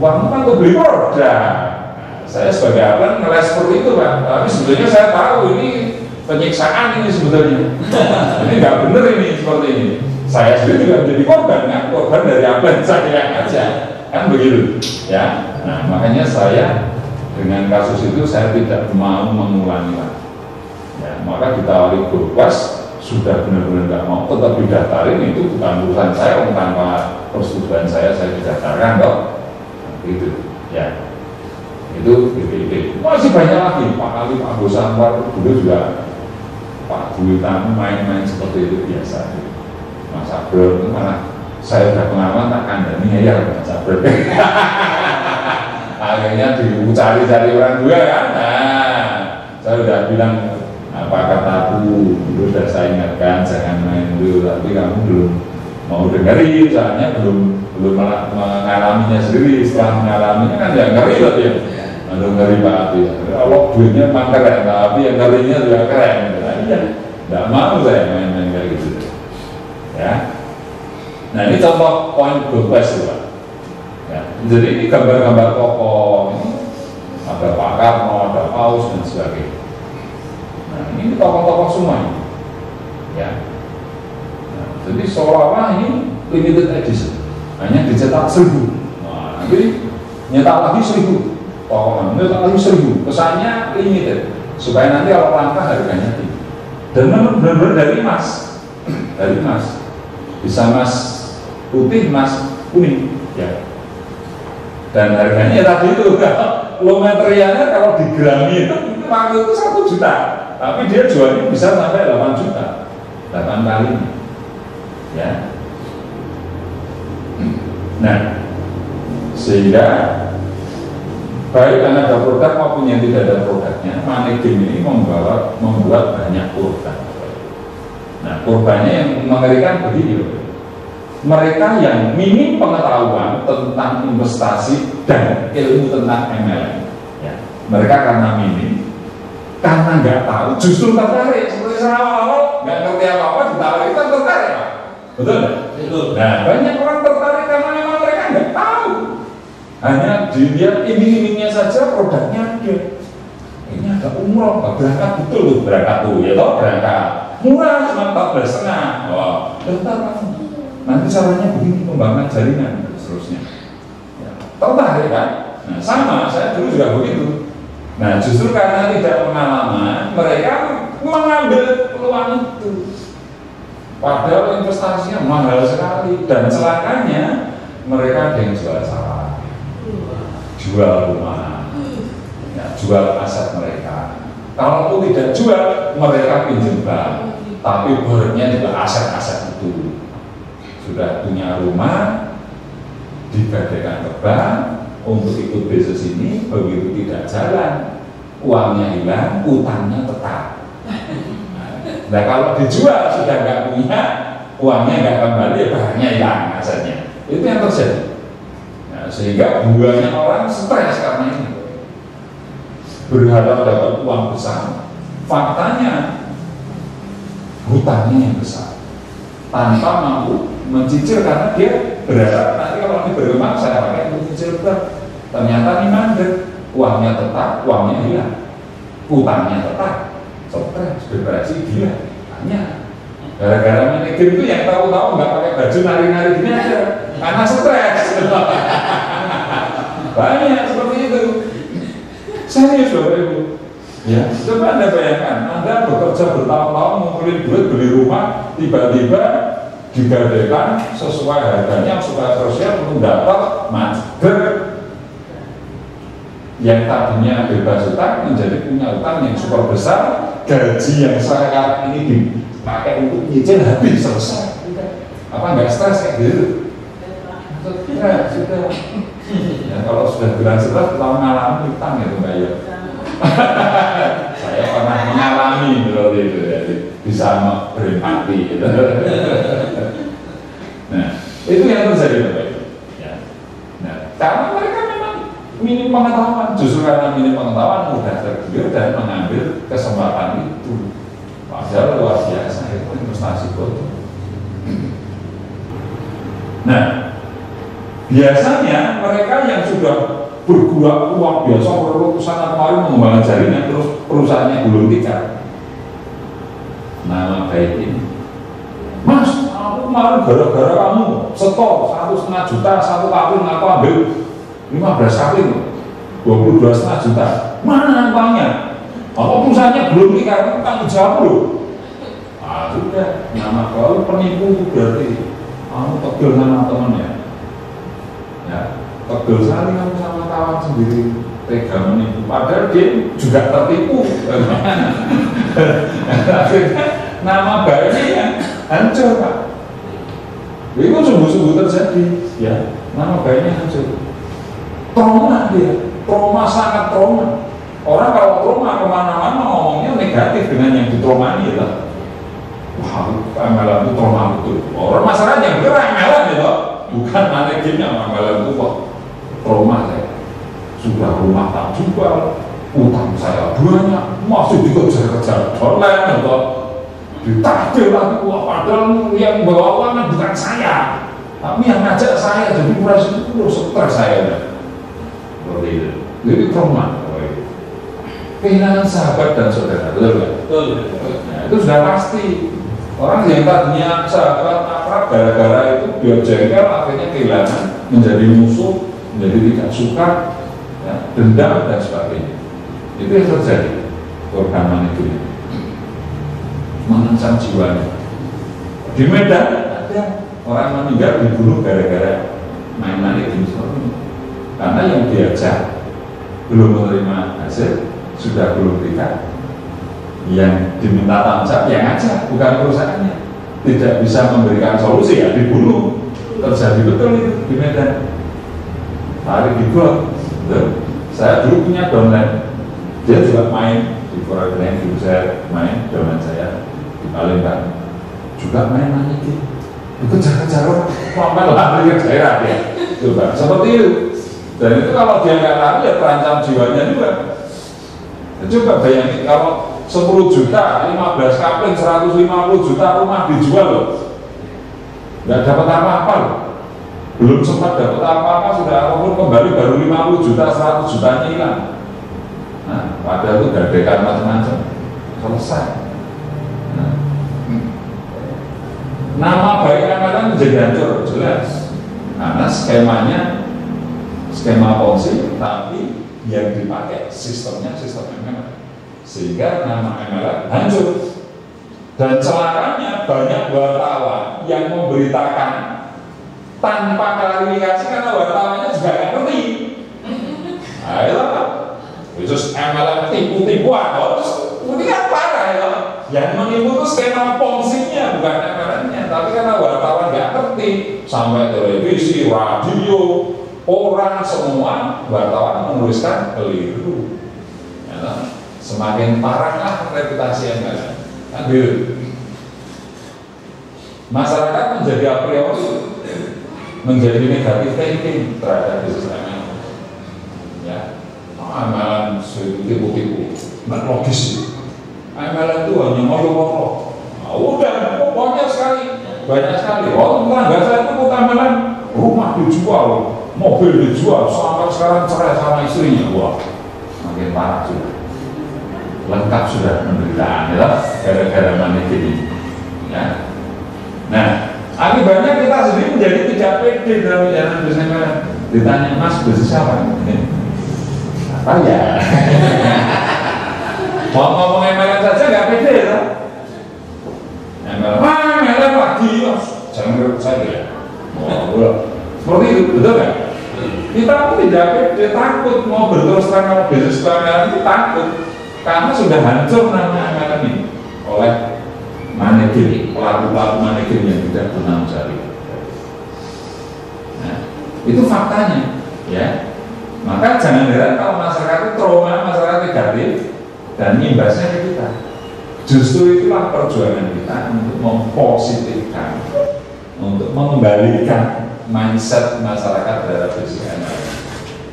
uang kan untuk beli produk. Saya sebagai apa ngeles seperti itu Pak, tapi sebetulnya saya tahu ini penyiksaan ini sebetulnya. Ini nggak bener ini seperti ini. Saya sendiri juga menjadi korban kan, korban dari apa yang saya aja kan begitu ya. Nah makanya saya dengan kasus itu saya tidak mau mengulangi lagi ya, maka ditawari Gopas sudah benar-benar nggak mau, tetap didaftarin, itu bukan urusan saya, tanpa persetujuan saya didaftarkan kok gitu ya. Itu BPP. Masih banyak lagi Pak Ali, Pak Bos Anwar, dulu juga Pak Dwi Tamu main-main seperti itu biasa. Mas Abdul itu malah saya sudah pengalaman tak kandani ya Mas Abdul. Akhirnya dicari-cari orang juga kan. Nah, saya sudah bilang apa kataku, dulu sudah saya ingatkan jangan main dulu, tapi kamu belum mau dengerin, soalnya belum mengalaminya sendiri. Setelah mengalaminya kan ya ngeri loh ya. Aduh ngeri banget ya. Allah duitnya memang keren, tapi yang ngerinya juga keren. Nah, iya, tidak mau saya main-main kayak gitu. Ya. Nah ini contoh poin Gopas Pak. Ya, jadi ini gambar-gambar tokoh, ada Pak Karno, ada Paus dan sebagainya. Nah ini tokoh-tokoh semua ini. Ya. Nah, jadi seolah-olah ini limited edition, hanya dicetak 1.000. Nah, nanti nyetak lagi 1.000. Tokoh nyetak lagi 1.000. Kesannya limited, supaya nanti kalau langka harganya tinggi. Dan benar-benar dari emas, dari emas, bisa emas putih, emas kuning, ya. Dan harganya tadi itu lo materialnya kalau digrami itu waktu itu 1 juta, tapi dia jualnya bisa sampai 8 juta, 8 kali, ya. Nah, sehingga baik karena ada produk maupun yang tidak ada produknya, Mannequin ini membuat banyak korban. Nah, korbannya yang mengerikan begini. Mereka yang minim pengetahuan tentang investasi dan ilmu tentang MLM, ya. Mereka karena minim, karena nggak tahu, justru tertarik. Seperti saya awal nggak ngerti apa-apa, ditawarin kan tertarik, Pak. Betul nggak? Betul. Nah, banyak orang tertarik karena memang mereka nggak tahu. Hanya dilihat iming-imingnya saja, produknya ada. Ini ada umroh, berangkat betul loh, berangkat tuh, ya toh berangkat. Murah cuma 14,5. Wah, daftar langsung. Nanti caranya begini, pembangunan jaringan dan seterusnya. Ya, tertarik kan? Nah, sama, saya dulu juga begitu. Nah, justru karena tidak pengalaman, mereka mengambil peluang itu. Padahal investasinya mahal sekali, dan celakanya mereka ada yang jual sawah, jual rumah, ya, jual aset mereka. Kalau tidak jual, mereka pinjam bank. tapi baliknya juga aset-aset itu. Sudah punya rumah, digadaikan ke bank untuk ikut bisnis ini, begitu tidak jalan, uangnya hilang, utangnya tetap. Nah kalau dijual sudah nggak punya, uangnya nggak kembali, ya barangnya hilang asetnya. Itu yang terjadi. Nah, sehingga banyak orang stres karena ini, berharap dapat uang besar, faktanya hutangnya yang besar, tanpa mampu mencicil karena dia berharap nanti kalau ini berkembang saya pakai untuk mencicil berat. Ternyata ini mandek, uangnya tetap, uangnya hilang, hutangnya tetap, stres, depresi, gila, hanya gara-gara manajer itu yang tahu-tahu nggak pakai baju nari-nari gini aja karena stres. Banyak seperti itu. Serius Bapak Ibu. Ya, coba Anda bayangkan, Anda bekerja bertahun-tahun ngumpulin duit beli rumah, tiba-tiba digadaikan sesuai harganya supaya sosial belum dapat mager. Yang tadinya bebas utang menjadi punya utang yang super besar, gaji yang sekarang ini dipakai untuk nyicil habis selesai. Apa nggak stres kayak gitu? Sudah. Ya, kalau sudah bilang stres, kita mengalami utang ya Mbak ya. Saya pernah mengalami seperti itu, jadi bisa berempati gitu. Nah, itu yang terjadi Bapak Ibu. Ya. Nah, karena mereka memang minim pengetahuan, justru karena minim pengetahuan mudah tergiur dan mengambil kesempatan itu. Padahal luar biasa itu investasi bodong. Nah, biasanya mereka yang sudah bergerak luar biasa sana kemarin mengembangkan jaringan terus perusahaannya gulung tikar. Nama baik ini, Mas, aku kemarin gara-gara kamu setor 1,5 juta satu kapling, aku ambil 15 kapling, 22,5 juta. Mana uangnya? Apa perusahaannya gulung tikar? Tanggung jawab loh. Ah sudah, nama kau penipu berarti kamu tegel sama temannya. Ya, tegel sekali kamu sama kawan sendiri, tega menipu. Padahal dia juga tertipu. Akhirnya nama baiknya yang hancur Pak. Itu sungguh-sungguh terjadi. Ya, nama baiknya hancur. Trauma dia, trauma sangat trauma. Orang kalau trauma kemana-mana ngomongnya negatif dengan yang ditraumani ya. Wah, amalan itu trauma betul. Orang masyarakat yang bergerak amalan ya, bukan manajernya amalan itu kok trauma saya. Sudah rumah tak jual, utang saya banyak, masih dikejar-kejar dolar atau ditakdir lagi. Wah, padahal yang bawa uang bukan saya, tapi yang ngajak saya jadi kurang itu stres saya. Seperti itu. Jadi trauma. Kehilangan sahabat dan saudara, betul nggak? Betul. Nah, itu sudah pasti. Orang yang tadinya sahabat akrab gara-gara itu dia jengkel akhirnya kehilangan, menjadi musuh, menjadi tidak suka, ya, dendam dan sebagainya. Itu yang terjadi. Korban manajemen mengancam jiwanya. Di Medan ada orang meninggal dibunuh gara-gara main manajemen seperti ini. Karena yang diajak belum menerima hasil, sudah belum tingkat, yang diminta tanggung jawab yang ngajak, bukan perusahaannya, tidak bisa memberikan solusi ya dibunuh. Terjadi betul itu di Medan. Tarik di gol. Saya dulu punya downline, dia juga main di Korea lain, dulu saya main downline saya di Palembang, juga main gitu. Itu kejar-kejar orang, sampai lari ke daerah dia. Coba seperti itu. Dan itu kalau dia nggak lari ya terancam jiwanya juga. Coba bayangin kalau 10 juta, 15 kapling, 150 juta rumah dijual loh, nggak dapat apa-apa loh. Belum sempat dapat apa-apa, sudah apapun kembali baru 50 juta, 100 jutanya hilang. Nah, padahal itu gadaikan macam-macam, selesai. Nah, nama baik amalan menjadi hancur, jelas. Karena skemanya skema ponzi, tapi yang dipakai sistemnya sistem MLM, sehingga nama MLM hancur. Dan celakanya banyak wartawan yang memberitakan tanpa klarifikasi karena wartawannya juga nggak ngerti. Ayolah, itu MLM tipu-tipuan, ini kan parah ya. Yang menipu itu skema ponzinya, bukan MLM-nya. Tapi karena wartawan nggak ngerti, sampai televisi, radio, orang semua wartawan menuliskan keliru. Ya, semakin parahlah reputasi MLM. Ambil. Masyarakat menjadi a priori menjadi negatif thinking terhadap bisnis MLM. Ya, MLM tipu-tipu, nggak logis itu. MLM itu hanya ngomong-ngomong. Nah, udah, banyak sekali, Oh, tetangga saya itu bukan MLM, rumah dijual, mobil dijual, sampai sekarang cerai sama istrinya. Wah, makin parah sudah. Lengkap sudah penderitaan, ya, gara-gara money ini. Ya. Nah, akibatnya kita sendiri menjadi tidak pede dalam jalan bisnis MLM. Ditanya, Mas, bisnis apa? Apa ya? Mau ngomong MLM saja nggak pede ya? MLM lagi, jangan berikut saya ya. Seperti itu, betul nggak? Kita pun tidak pede, takut mau berterus terang bisnis MLM itu takut, karena sudah hancur nama MLM ini oleh manajer, pelaku manajer yang tidak benar jari. Nah, itu faktanya, ya. Maka jangan heran kalau masyarakat itu trauma, masyarakat negatif, dan imbasnya ke kita. Justru itulah perjuangan kita untuk mempositifkan, untuk mengembalikan mindset masyarakat terhadap bisnis MLM,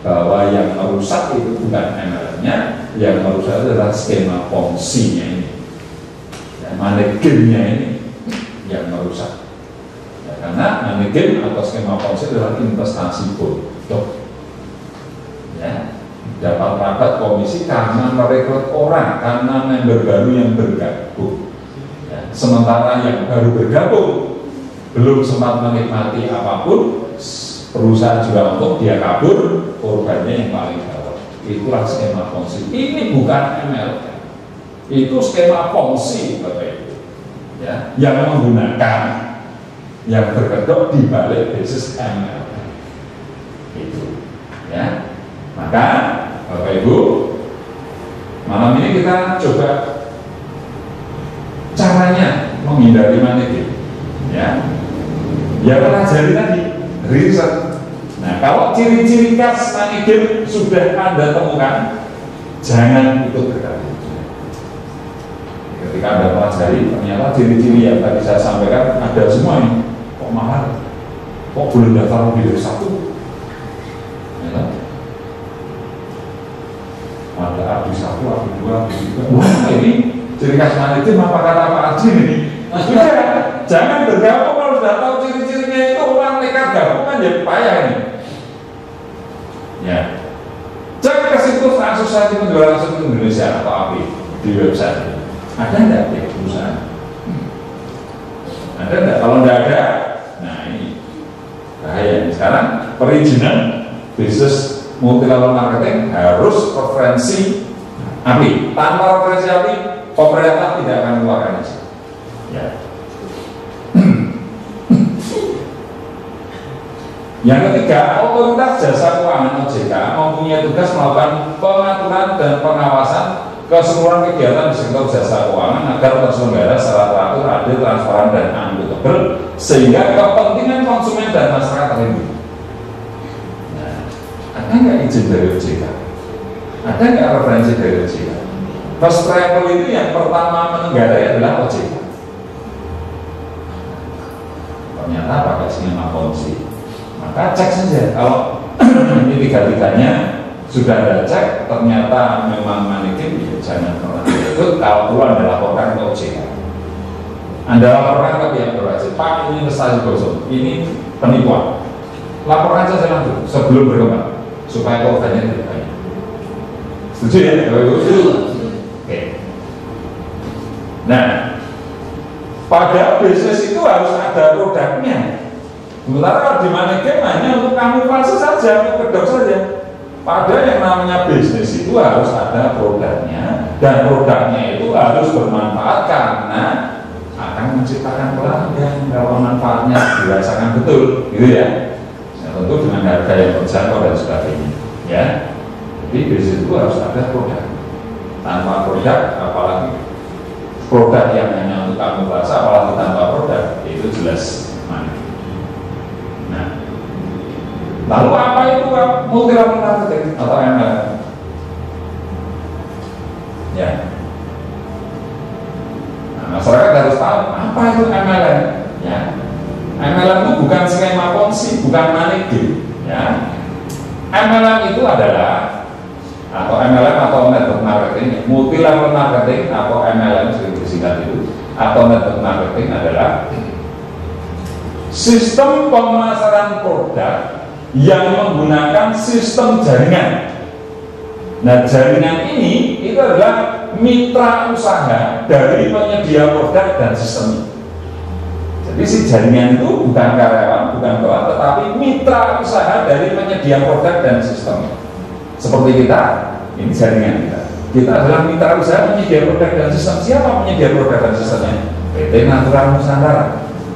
bahwa yang merusak itu bukan MLM-nya, yang merusak itu adalah skema ponzi-nya ini, ya, manajernya ini yang merusak. Ya, karena manajer atau skema ponzi adalah investasi bodong. Ya, dapat rapat komisi karena merekrut orang, karena member baru yang bergabung. Ya, sementara yang baru bergabung belum sempat menikmati apapun, perusahaan juga untuk dia kabur, korbannya yang paling bawah. Itulah skema ponzi. Ini bukan MLM, itu skema ponzi, Bapak Ibu. Ya, yang menggunakan, yang berkedok di balik bisnis MLM. Itu, ya. Maka Bapak Ibu, malam ini kita coba caranya menghindari money, ya. Ya pelajari tadi, riset. Nah, kalau ciri-ciri khas money game sudah Anda temukan, jangan ikut bergabung. Ketika Anda pelajari, ternyata ciri-ciri yang tadi saya sampaikan ada semua ini. Kok mahal? Kok belum daftar lebih dari satu? Ya. Ada abdi satu, abdi dua, abdi tiga. Wah, ini ciri khas manajer apa kata Pak Haji ini? Udah, jangan bergabung kalau sudah tahu ciri-cirinya itu. Orang nekat gabung kan jadi payah ini. Ya, cek ke situs Asosiasi Penjual Langsung Indonesia atau API di website. Ada nggak ya perusahaan? Ada nggak? Kalau nggak ada, nah ini bahaya. Sekarang perizinan bisnis multilevel marketing harus referensi API. Tanpa referensi API, pemerintah tidak akan mengeluarkan izin. Ya. Yang ketiga, otoritas jasa keuangan OJK mempunyai tugas melakukan pengaturan dan pengawasan keseluruhan kegiatan di sektor jasa keuangan agar terselenggara secara teratur, adil, transparan, dan akuntabel sehingga kepentingan konsumen dan masyarakat terlindungi. Ada nggak izin dari OJK? Ada nggak referensi dari OJK? First travel itu yang pertama menenggarai adalah OJK. Ternyata pakai skema ponzi. Maka cek saja, kalau ini tiga-tiganya sudah ada cek, ternyata memang manikin, ya jangan pernah ikut. Kalau perlu Anda laporkan ke OJK. Anda laporkan ke pihak berwajib, Pak, ini investasi gosong, ini penipuan. Laporkan saja langsung sebelum berkembang, supaya korbannya tidak banyak. Setuju ya? Setuju. Oke. Nah, pada bisnis itu harus ada produknya. Sementara di manajemen hanya untuk kamuflase saja, untuk kedok saja. Padahal yang namanya bisnis itu harus ada produknya, dan produknya itu harus bermanfaat karena akan menciptakan pelanggan kalau manfaatnya dirasakan betul, gitu ya. Nah, tentu dengan harga yang terjangkau dan sebagainya, ya. Jadi bisnis itu harus ada produk. Tanpa produk, apalagi produk yang hanya untuk kamuflase apalagi tanpa produk, itu jelas money. Nah, lalu apa itu multi level marketing atau MLM? Ya, nah, masyarakat harus tahu apa itu MLM. Ya, MLM itu bukan skema Ponzi, bukan money game. Ya, MLM itu adalah atau MLM atau network marketing, multi level marketing atau MLM sering disingkat itu, atau network marketing adalah sistem pemasaran produk yang menggunakan sistem jaringan. Nah, jaringan ini itu adalah mitra usaha dari penyedia produk dan sistemnya. Jadi si jaringan itu bukan karyawan, bukan kawan, tetapi mitra usaha dari penyedia produk dan sistemnya. Seperti kita, ini jaringan kita. Kita adalah mitra usaha penyedia produk dan sistem. Siapa penyedia produk dan sistemnya? PT Natural Nusantara.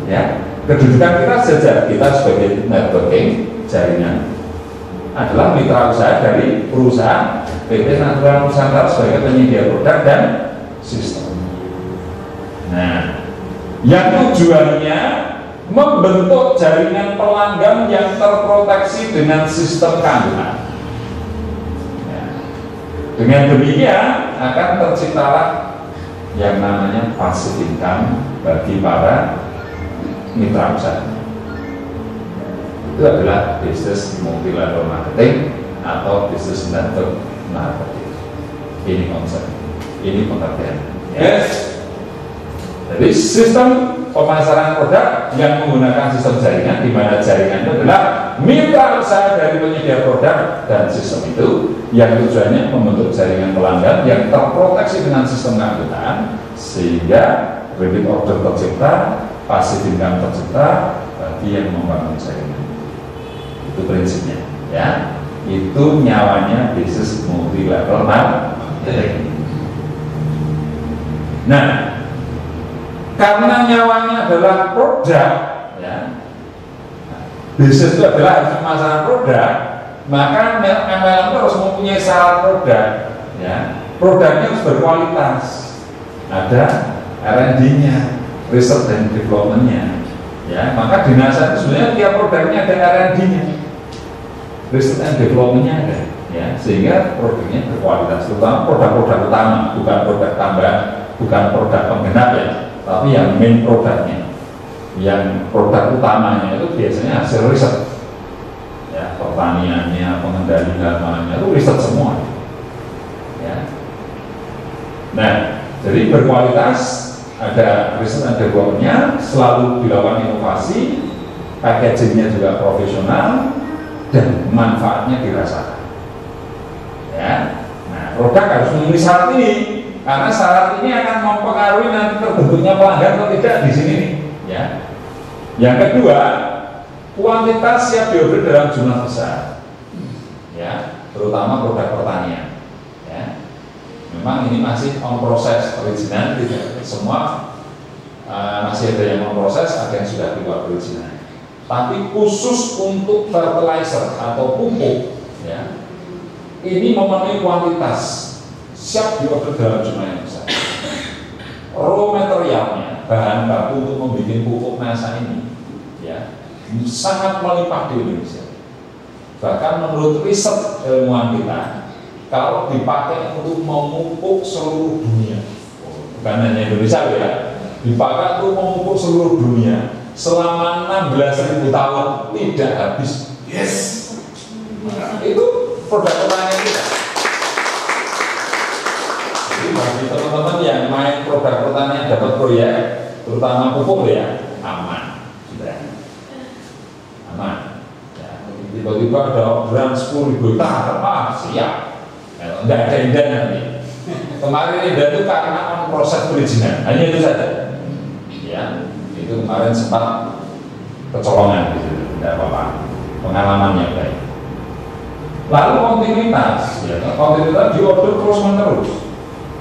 Ya, kedudukan kita saja, kita sebagai networking jaringan adalah mitra usaha dari perusahaan PT Natural Nusantara sebagai penyedia produk dan sistem. Nah, yang tujuannya membentuk jaringan pelanggan yang terproteksi dengan sistem keamanan. Dengan demikian akan terciptalah yang namanya passive income bagi para mitra usaha. Itu adalah bisnis multi level marketing atau bisnis network marketing. Ini konsep, ini pengertian. Yes. Jadi sistem pemasaran produk yang menggunakan sistem jaringan, di mana jaringan itu adalah mitra usaha dari penyedia produk dan sistem itu yang tujuannya membentuk jaringan pelanggan yang terproteksi dengan sistem keanggotaan sehingga repeat order tercipta, passive income tercipta bagi yang membangun jaringan. Itu prinsipnya, ya. Itu nyawanya bisnis multi level marketing. Nah, karena nyawanya adalah produk, ya, bisnis itu adalah harus pemasaran produk, maka MLM itu harus mempunyai syarat produk, ya. Produknya harus berkualitas, ada R&D-nya, research and development-nya, ya. Maka di NASA itu sebenarnya tiap produknya ada R&D-nya, research and development-nya ada, ya, sehingga produknya berkualitas, terutama produk-produk utama, bukan produk tambahan, bukan produk penggenap, ya. Tapi yang main produknya, yang produk utamanya itu biasanya hasil riset, ya, pertaniannya, pengendalian harganya itu riset semua, ya. Nah, jadi berkualitas, ada riset dan development-nya, selalu dilakukan inovasi, packagingnya juga profesional, dan manfaatnya dirasakan, ya. Nah, produk harus memenuhi syarat ini. Karena syarat ini akan mempengaruhi nanti terbentuknya pelanggan atau tidak di sini nih, ya. Yang kedua, kuantitas siap diorder dalam jumlah besar, ya, terutama produk pertanian, ya. Memang ini masih on proses perizinan, tidak semua masih ada yang on proses, ada yang sudah keluar perizinan. Tapi khusus untuk fertilizer atau pupuk, ya, ini memenuhi kuantitas siap diorder dalam jumlah yang besar. Raw materialnya, bahan baku untuk membuat pupuk NASA ini, ya, sangat melimpah di Indonesia. Bahkan menurut riset ilmuwan kita, kalau dipakai untuk memupuk seluruh dunia, bukan hanya Indonesia, ya, dipakai untuk memupuk seluruh dunia selama 16.000 tahun tidak habis. Yes. Nah, itu produk pertanian kita. Bagi teman-teman yang main produk pertanian dapat proyek, terutama pupuk, ya, aman, sudah aman. Ya, tiba-tiba ada orderan 10.000 hektar, siap. Enggak ada indah nanti. Kemarin indah itu karena on proses perizinan, hanya itu saja. Ya, itu kemarin sempat kecolongan gitu, tidak apa-apa. Pengalamannya baik. Lalu kontinuitas, ya, kontinuitas diorder terus menerus.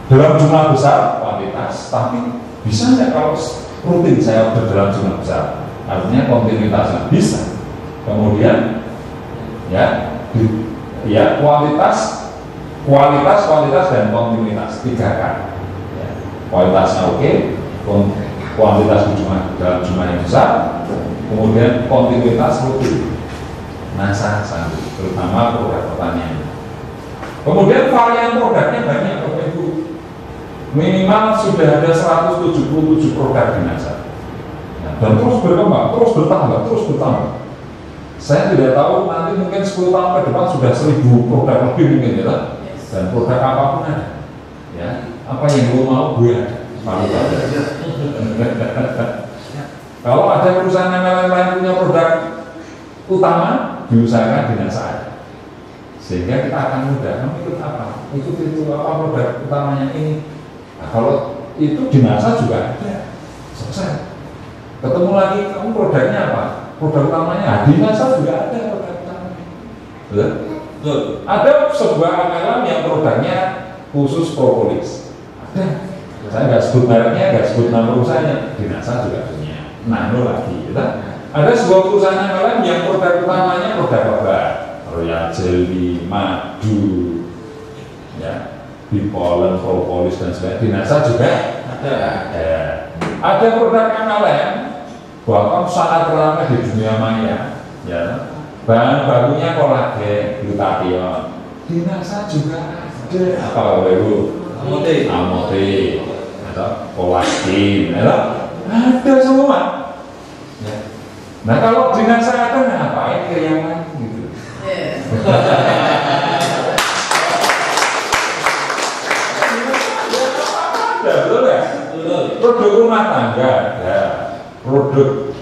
Dalam jumlah besar, kuantitas, tapi bisa nggak kalau rutin saya order dalam jumlah besar? Artinya kontinuitasnya bisa. Kemudian, ya, kualitas dan kontinuitas 3K. Ya. kualitasnya oke, kuantitas dalam jumlah yang besar, kemudian kontinuitas rutin. NASA sanggup, terutama produk pertanian. Kemudian varian produknya banyak, Bapak Ibu. Minimal sudah ada 177 produk di NASA. Dan terus berkembang, terus bertambah. Saya tidak tahu nanti mungkin 10 tahun ke depan sudah 1000 produk lebih mungkin ya, dan produk apapun ada. Ya, apa yang lo mau gue ada. Kalau ada perusahaan yang lain punya produk utama, diusahakan di NASA ada. Sehingga kita akan mudah, kamu ikut apa? Ikut itu apa produk utamanya ini. Nah, kalau itu di NASA juga ada, selesai. Ketemu lagi, kamu produknya apa? Produk utamanya, di NASA juga ada produk utamanya. Betul? Ada sebuah MLM yang produknya khusus propolis. Ada. Saya nggak sebut mereknya, nggak sebut nama perusahaannya. Di NASA juga punya. Nano lagi, gitu. Ada sebuah perusahaan MLM yang produk utamanya produk obat, royal jelly, madu, ya, bipolen, propolis dan sebagainya. Di NASA juga ada. Ada produk MLM bahkan sangat ramai di dunia maya, ya. Bahan bakunya kolagen, glutathione. Di NASA juga ada. Apa Bapak Ibu? Amode, atau kolagen, ya. Ada semua. Ya. Nah kalau di NASA ada, ngapain kiriaman gitu? Betul ya? Produk rumah tangga ada, produk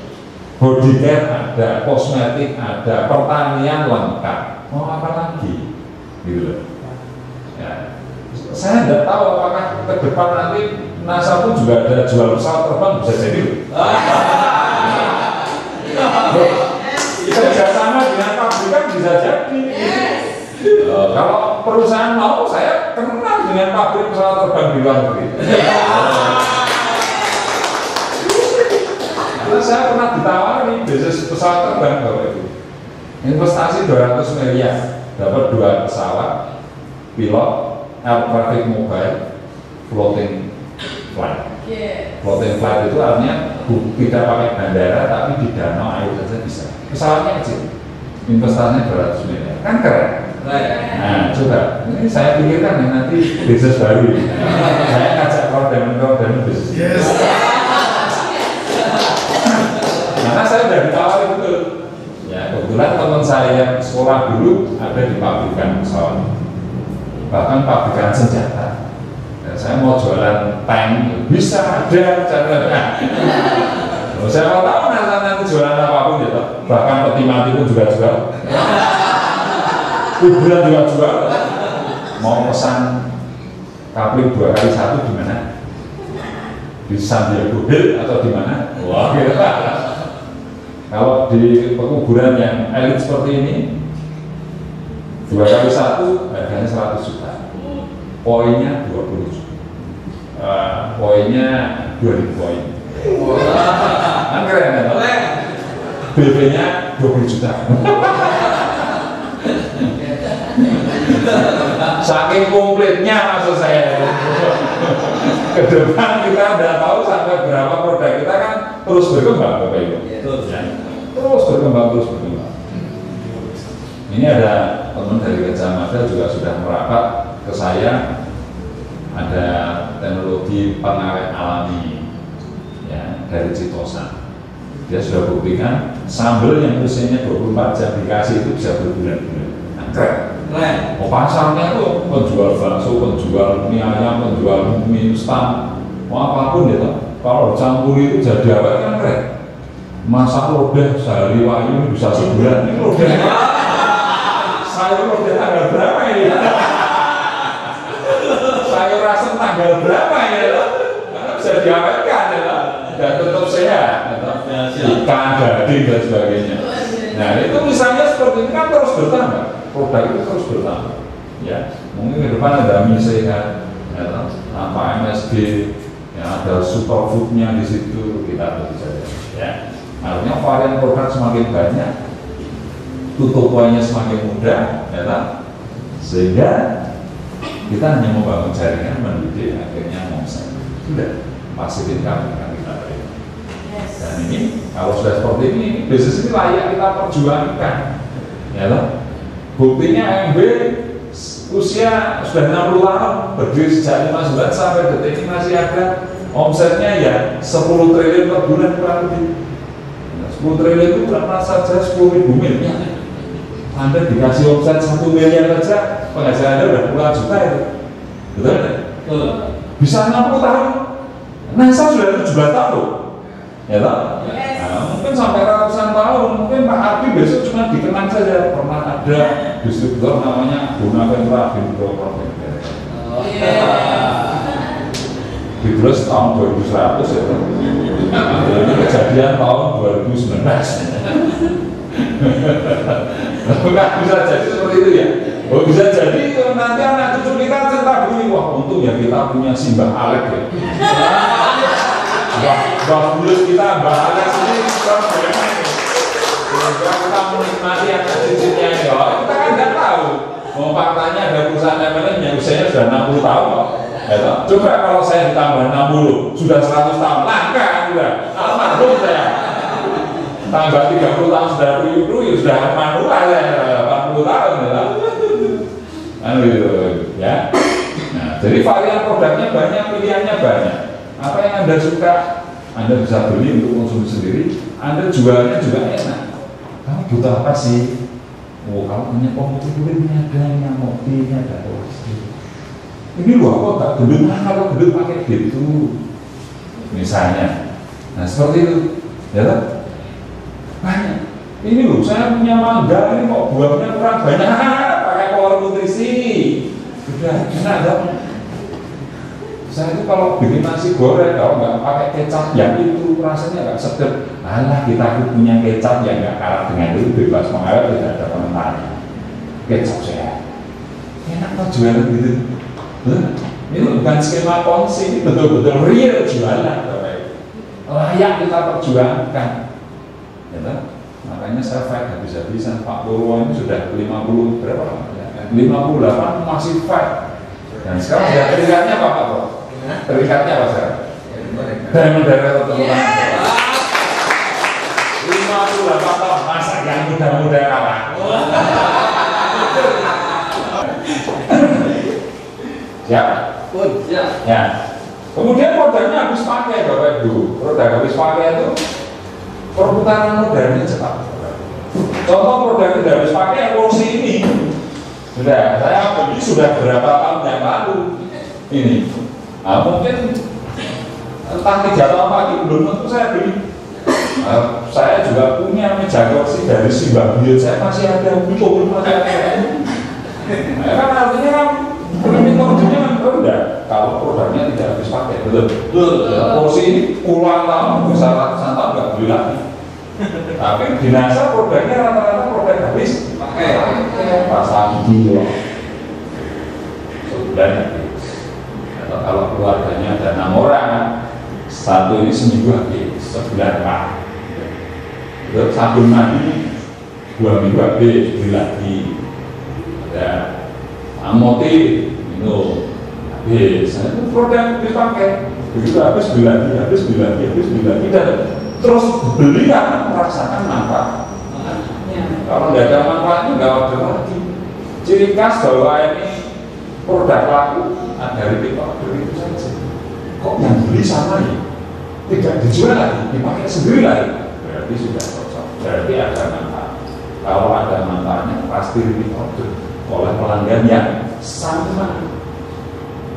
body care ada, kosmetik ada, pertanian lengkap. Mau apa lagi? Gitu. Ya. Saya tidak tahu apakah ke depan nanti NASA pun juga ada jual pesawat terbang, bisa jadi. Kerjasama dengan pabrikan bisa jadi. Kalau perusahaan mau, saya kenal dengan pabrik pesawat terbang di luar negeri. Karena saya pernah ditawari bisnis pesawat terbang, Bapak Ibu. Investasi 200 miliar, dapat 2 pesawat, pilot, air traffic mobile, floating flight. Floating flight itu artinya tidak pakai bandara, tapi di danau air saja bisa. Pesawatnya kecil, investasinya 200 miliar, kan keren. Nah, coba, ini saya pikirkan ya nanti bisnis baru. Saya ngajak kau bisnis. Karena saya sudah ditawari betul. Ya, kebetulan teman saya yang sekolah dulu ada di pabrikan pesawat, bahkan pabrikan senjata. Dan saya mau jualan tank, bisa ada cara. Saya mau tahu nanti jualan apapun ya, bahkan peti mati pun juga jual. Kuburan juga jual. Mau pesan kapling 2 kali 1 di mana? Di Sandiago Hill atau di mana? Wah, gitu. Kalau di pekuburan yang elit seperti ini, 2 kali 1 harganya 100 juta. Poinnya 20 juta. Poinnya 2000 poin. Kan keren kan? BB-nya 20 juta. Saking komplitnya maksud saya. Ke depan kita tidak tahu sampai berapa produk kita kan terus berkembang, Bapak Ibu. Terus berkembang. Ini ada teman dari Gajah Mada juga sudah merapat ke saya. Ada teknologi pengawet alami, ya, dari Citosan. Dia sudah buktikan sambal yang usianya 24 jam dikasih itu bisa berbulan-bulan. Nah, keren. Oh, pasarnya tuh penjual bakso, penjual mie ayam, penjual mie instan, apapun ya. Kalau dicampur itu jadi apa kan keren. Masak lodeh sehari wayu bisa sebulan. Ini lodeh. Sayur lodeh tanggal berapa ini? Sayur asem tanggal berapa ya? Karena bisa diawetkan ya, dan tetap sehat. Ikan, daging dan sebagainya. Nah itu misalnya seperti ini kan terus bertambah. Produk itu terus bertambah, ya. Mungkin ke depan ada mie sehat, ya, apa MSG, ya, ada superfoodnya di situ, kita tentu saja, ya. Artinya varian produk semakin banyak, tutup poinnya semakin mudah, ya, sehingga kita hanya membangun jaringan mendidik akhirnya omset. Sudah, pasif income yang kita beri. Yes. Dan ini kalau sudah seperti ini, bisnis ini layak kita perjuangkan. Ya toh? Buktinya MB usia sudah 60 tahun, berdiri sejak 59 sampai detik ini masih ada omsetnya ya 10 triliun per bulan kurang lebih. 10 triliun itu berapa saja 10.000 miliar. Anda dikasih omset 1 miliar saja, penghasilan Anda udah puluhan juta itu. Betul kan? Bisa 60 tahun. NASA sudah 17 tahun. Ya toh? Yes. Nah, mungkin sampai ratusan tahun, mungkin Pak Abi besok cuma dikenang saja pernah ada distributor namanya Bonaventura Bintro Profit. Terus tahun 2100 ya, ini kejadian tahun 2019. Nggak bisa jadi seperti itu ya. Oh bisa jadi nanti anak cucu kita cerita begini, wah untung ya kita punya si Mbah Alek ya. Mbah Bulus kita, Mbah Alek ini problemnya ini. Sehingga kita menikmati anak cucunya ini, kita kan nggak tahu. Mau faktanya ada perusahaan MLM yang usianya sudah 60 tahun kok. Coba kalau saya ditambah 60, sudah 100 tahun, langka sudah. Almarhum saya. Tambah 30 tahun sudah ruyu-ruyu, sudah manual ya, 40 tahun ya. Kan gitu ya. Nah, jadi varian produknya banyak, pilihannya banyak. Apa yang Anda suka, Anda bisa beli untuk konsumsi sendiri. Anda jualnya juga enak. Kamu butuh apa sih? Oh, kamu punya komputer kulitnya ada, yang mobilnya ada. Ini loh, kok tak gendut kalau gendut pakai gitu, misalnya. Nah seperti itu, ya kan? Banyak. Ini loh, saya punya mangga, ini kok buahnya kurang banyak, pakai power nutrisi. Sudah, enak dong. Saya itu kalau bikin nasi goreng, kalau nggak pakai kecap yang itu rasanya nggak sedap. Alah, kita punya kecap yang nggak kalah dengan itu, bebas mengalir, tidak ada komentarnya. Kecap saya enak kok jualan gitu. Ini bukan skema kongsi, ini betul-betul real jualan. Layak kita perjuangkan. Ya, makanya saya fight habis-habisan. Pak Purwo ini sudah 50 berapa? 58 masih fight. Dan sekarang sudah terikatnya apa Pak Purwo? Terikatnya apa sekarang? Diamond Director teman-teman. 58 tahun, masa yang muda-muda kalah. Siap? Ya. Kemudian produknya habis pakai Bapak Ibu. Produk habis pakai itu perputaran modalnya cepat. Contoh produk tidak habis pakai kursi ini. Sudah, saya beli sudah berapa tahun yang lalu ini. Nah, mungkin entah 3 tahun lagi belum tentu saya beli. Saya juga punya meja kursi dari Simbah Buyut, saya masih ada, belum masih ada. Kan artinya kan limit waktunya kan rendah kalau produknya tidak habis pakai. Betul. Kursi ini puluhan tahun, bisa ratusan tahun nggak beli lagi. Tapi di NASA produknya rata-rata produk habis pakai. Pasang gila. Sebulan habis. Atau kalau keluarganya ada 6 orang, satu ini seminggu habis, sebulan Pak. Terus sabun mandi 2 minggu habis, beli lagi. Ada amoti minum habis, itu produk dipakai begitu habis beli lagi, habis beli lagi dan terus beli akan merasakan manfaat. Kalau nggak ada manfaatnya nggak ada lagi. Ciri khas bahwa ini produk laku dari TikTok itu saja. Kok yang beli sama ya? Tidak dijual lagi, dipakai sendiri lagi. Berarti sudah cocok. Berarti ada manfaat. Kalau ada manfaatnya pasti repeat order oleh pelanggan yang sama.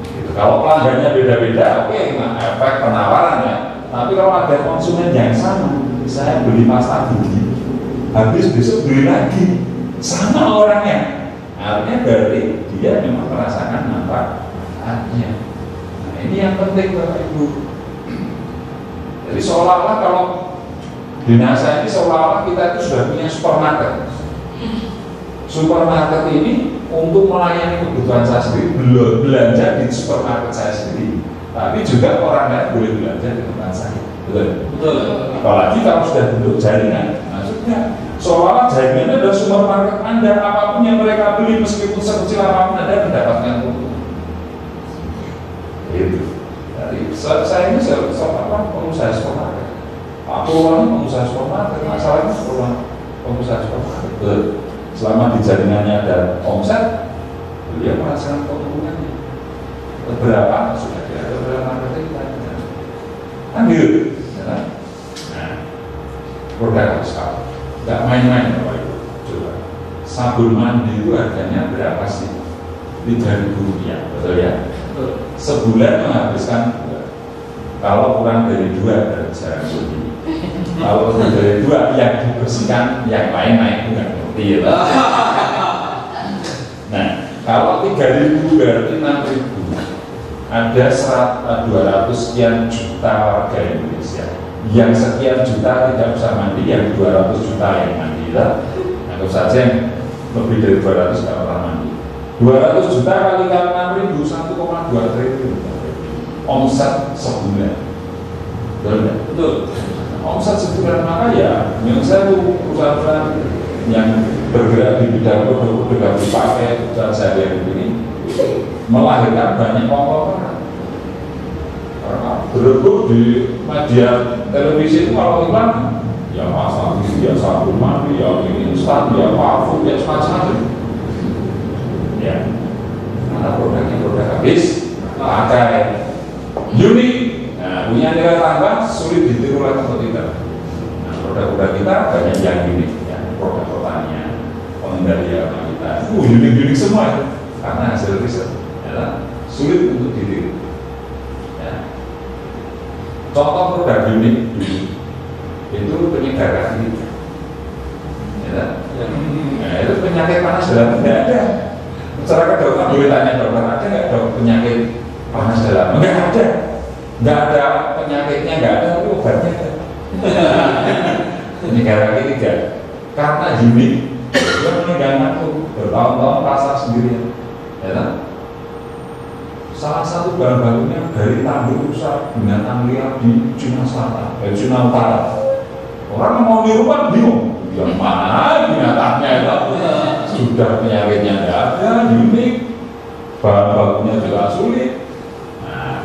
Gitu. Kalau pelanggannya beda-beda, oke, efek penawaran ya. Tapi kalau ada konsumen yang sama, saya beli pasta gigi, habis besok beli lagi, sama orangnya. Artinya berarti dia memang merasakan manfaatnya. Nah ini yang penting Bapak Ibu. Jadi seolah-olah kalau di NASA ini seolah-olah kita itu sudah punya supermarket. Supermarket ini untuk melayani kebutuhan saya sendiri, belanja di supermarket saya sendiri, tapi juga orang lain boleh belanja di tempat saya. Betul. Apalagi kalau sudah bentuk jaringan, maksudnya seolah-olah jaringannya adalah supermarket Anda, apapun yang mereka beli meskipun sekecil apapun Anda mendapatkan keuntungan. Itu. Jadi Saya ini pengusaha supermarket. Aku orang pengusaha supermarket, masalahnya pengusaha supermarket. Selama di jaringannya ada omset, beliau merasakan keuntungannya. Berapa sudah diatur dalam marketing kan gitu. Nah, produk harus tahu, nggak main-main Bapak Ibu. Coba sabun mandi itu harganya berapa sih? 3.000 rupiah, betul ya? Sebulan menghabiskan kalau kurang dari 2 dari jarang rugi. Kalau kurang dari 2 yang dibersihkan, yang lain naik nggak ngerti ya. Nah, kalau 3.000 berarti 6.000. Ada 200 sekian juta warga Indonesia. Yang sekian juta tidak bisa mandi, yang 200 juta yang mandi. Anggap saja yang lebih dari 200 tidak pernah mandi. 200 juta kali 6.000, 1,2 triliun omset sebulan. Betul. Omset sebulan, maka ya yang saya perusahaan yang bergerak di bidang produk dipakai dan sehari-hari ini melahirkan banyak konglomerat. Berebut di media televisi itu kalau iklan ya pasal ini, ya sabun mandi, ya ini instan, ya parfum, ya macam-macam. Ya, karena produknya produk habis pakai unik, nah, punya nilai tambah, sulit ditiru oleh kompetitor. Nah, produk-produk kita banyak yang unik, ya, produk pertanian, pengendalian kualitas, unik-unik semua ya, karena hasil riset, ya, sulit untuk ditiru. Ya. Contoh produk unik itu penyegar kaki, ya, nah, itu penyakit panas dalam tidak ada. Secara kedokteran boleh tanya dokter, ada nggak dok penyakit panas dalam? Nggak ada penyakitnya, nggak ada, tapi obatnya ada. Ini gara-gara ketiga, karena unik, dia memegang aku bertahun-tahun pasar sendirian, ya kan? Salah satu bahan bakunya dari tanduk rusak binatang liar di Cina Selatan, Cina Utara. Orang mau di rumah bingung, yang mana binatangnya itu? Sudah penyakitnya nggak ada, unik, bahan bakunya juga sulit. Nah,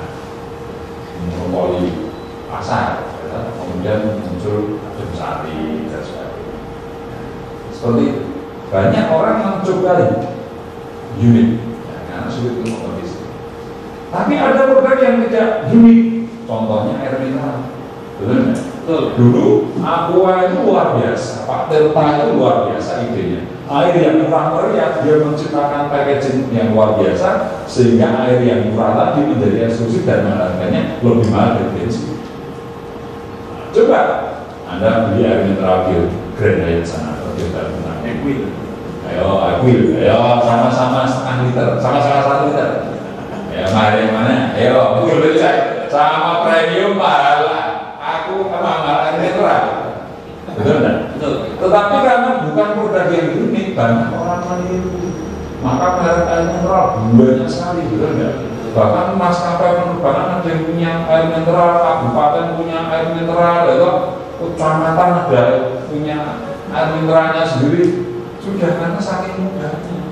monopoli pasar, ya, kemudian muncul adem sari dan sebagainya. Seperti itu. Banyak orang mencoba unik, ya, karena sulit untuk kompetisi. Tapi ada produk yang tidak unik, contohnya air mineral, betul nggak? Dulu Aqua itu luar biasa, Pak Tirta itu luar biasa idenya. Air yang murah meriah, dia menciptakan packaging yang luar biasa, sehingga air yang murah tadi menjadi eksklusif dan harganya lebih mahal dari bensin. Nah, coba Anda beli air mineral Grand Hyatt sana, kita tentang Equil. Ayo sama-sama setengah liter, sama-sama 1 liter. Ya yang mana? Ayo, betul cek. Sama premium mahal. Aku sama air mineral. Betul enggak? Betul. Tetapi karena bukan produk yang unik, banyak orang meniru. Maka merek air mineral banyak sekali, betul enggak? Bahkan maskapai penerbangan ada yang punya air mineral, kabupaten punya air mineral, itu kecamatan ada punya air mineralnya sendiri. Sudah karena saking mudahnya.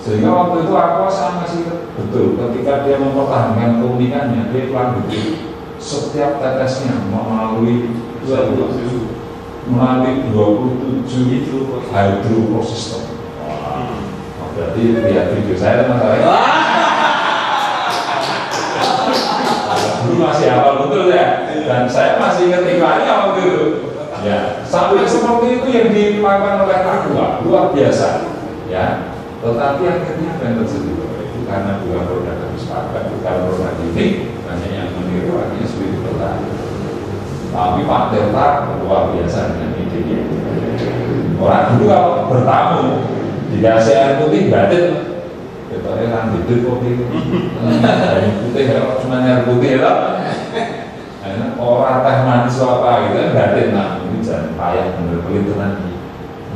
Sehingga waktu itu aku sama sih betul ketika dia mempertahankan keunikannya, dia pelan begitu. Setiap tetesnya melalui 27 hydroprosestor. Wah, berarti lihat video saya Mas Ari. Dulu masih hafal betul ya, dan saya masih ingat iklannya waktu itu. Ya, sampai seperti itu yang dilakukan oleh Aqua, luar biasa. Ya, tetapi akhirnya apa yang terjadi itu karena bukan produk habis pakai, bukan produk unik, banyak yang meniru, akhirnya sulit bertahan. Tapi Pak Tirta luar biasa dengan idenya. Orang dulu kalau bertamu dikasih air putih batin, betulnya kan hidup kopi. Air putih kalau cuma air putih ya, orang teh manis apa gitu kan batin. Nah ini jangan payah bener-bener itu nanti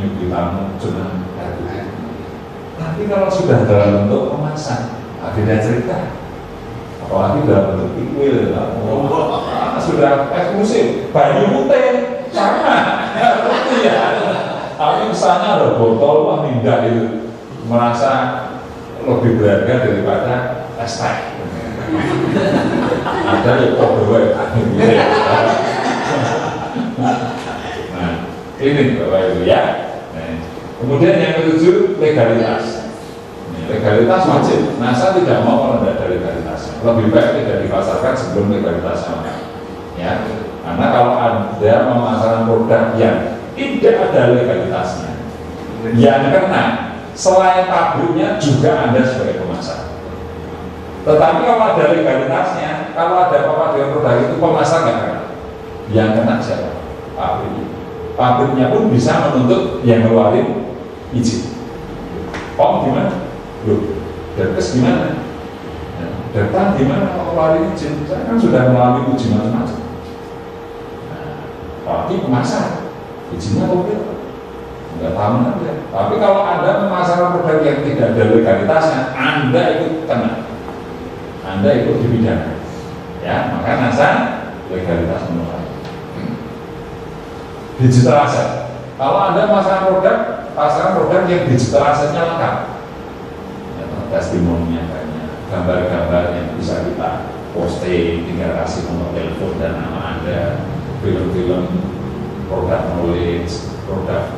nyuguh tamu cuma air putih. Tapi kalau sudah dalam bentuk kemasan, beda cerita. Apalagi dalam bentuk Equil, sudah eksklusif. Banyu putih sama, putih ya. Tapi kesannya ada botol wah indah itu, merasa lebih berharga daripada es teh. Ada ada ya kodoh ya. Nah, ini Bapak Ibu ya. Nah, kemudian yang ketujuh, legalitas. Legalitas wajib. NASA tidak mau kalau tidak ada legalitasnya. Lebih baik tidak dipasarkan sebelum legalitasnya. Ya, karena kalau ada memasarkan produk yang tidak ada legalitasnya, yang kena selain pabriknya juga Anda sebagai pemasar. Tetapi kalau ada legalitasnya, kalau ada apa-apa dengan produk itu, pemasar nggak kena. Yang kena siapa? Pabrik. Pabriknya pun bisa menuntut yang ngeluarin izin. Oh gimana? Loh, Darkes gimana? Data gimana kalau ngeluarin izin? Saya kan sudah melalui uji macam-macam. Tapi pemasar izinnya oke, nggak tahu nanti. Tapi kalau Anda memasarkan produk yang tidak ada legalitasnya, Anda ikut kena, Anda ikut dipidana. Ya, maka NASA legalitas menolak. Digital asset. Kalau Anda pasarkan produk yang digital asetnya lengkap, ya, testimoninya banyak, gambar-gambar yang bisa kita posting, tinggal kasih nomor telepon dan nama Anda. Film-film, produk knowledge, produk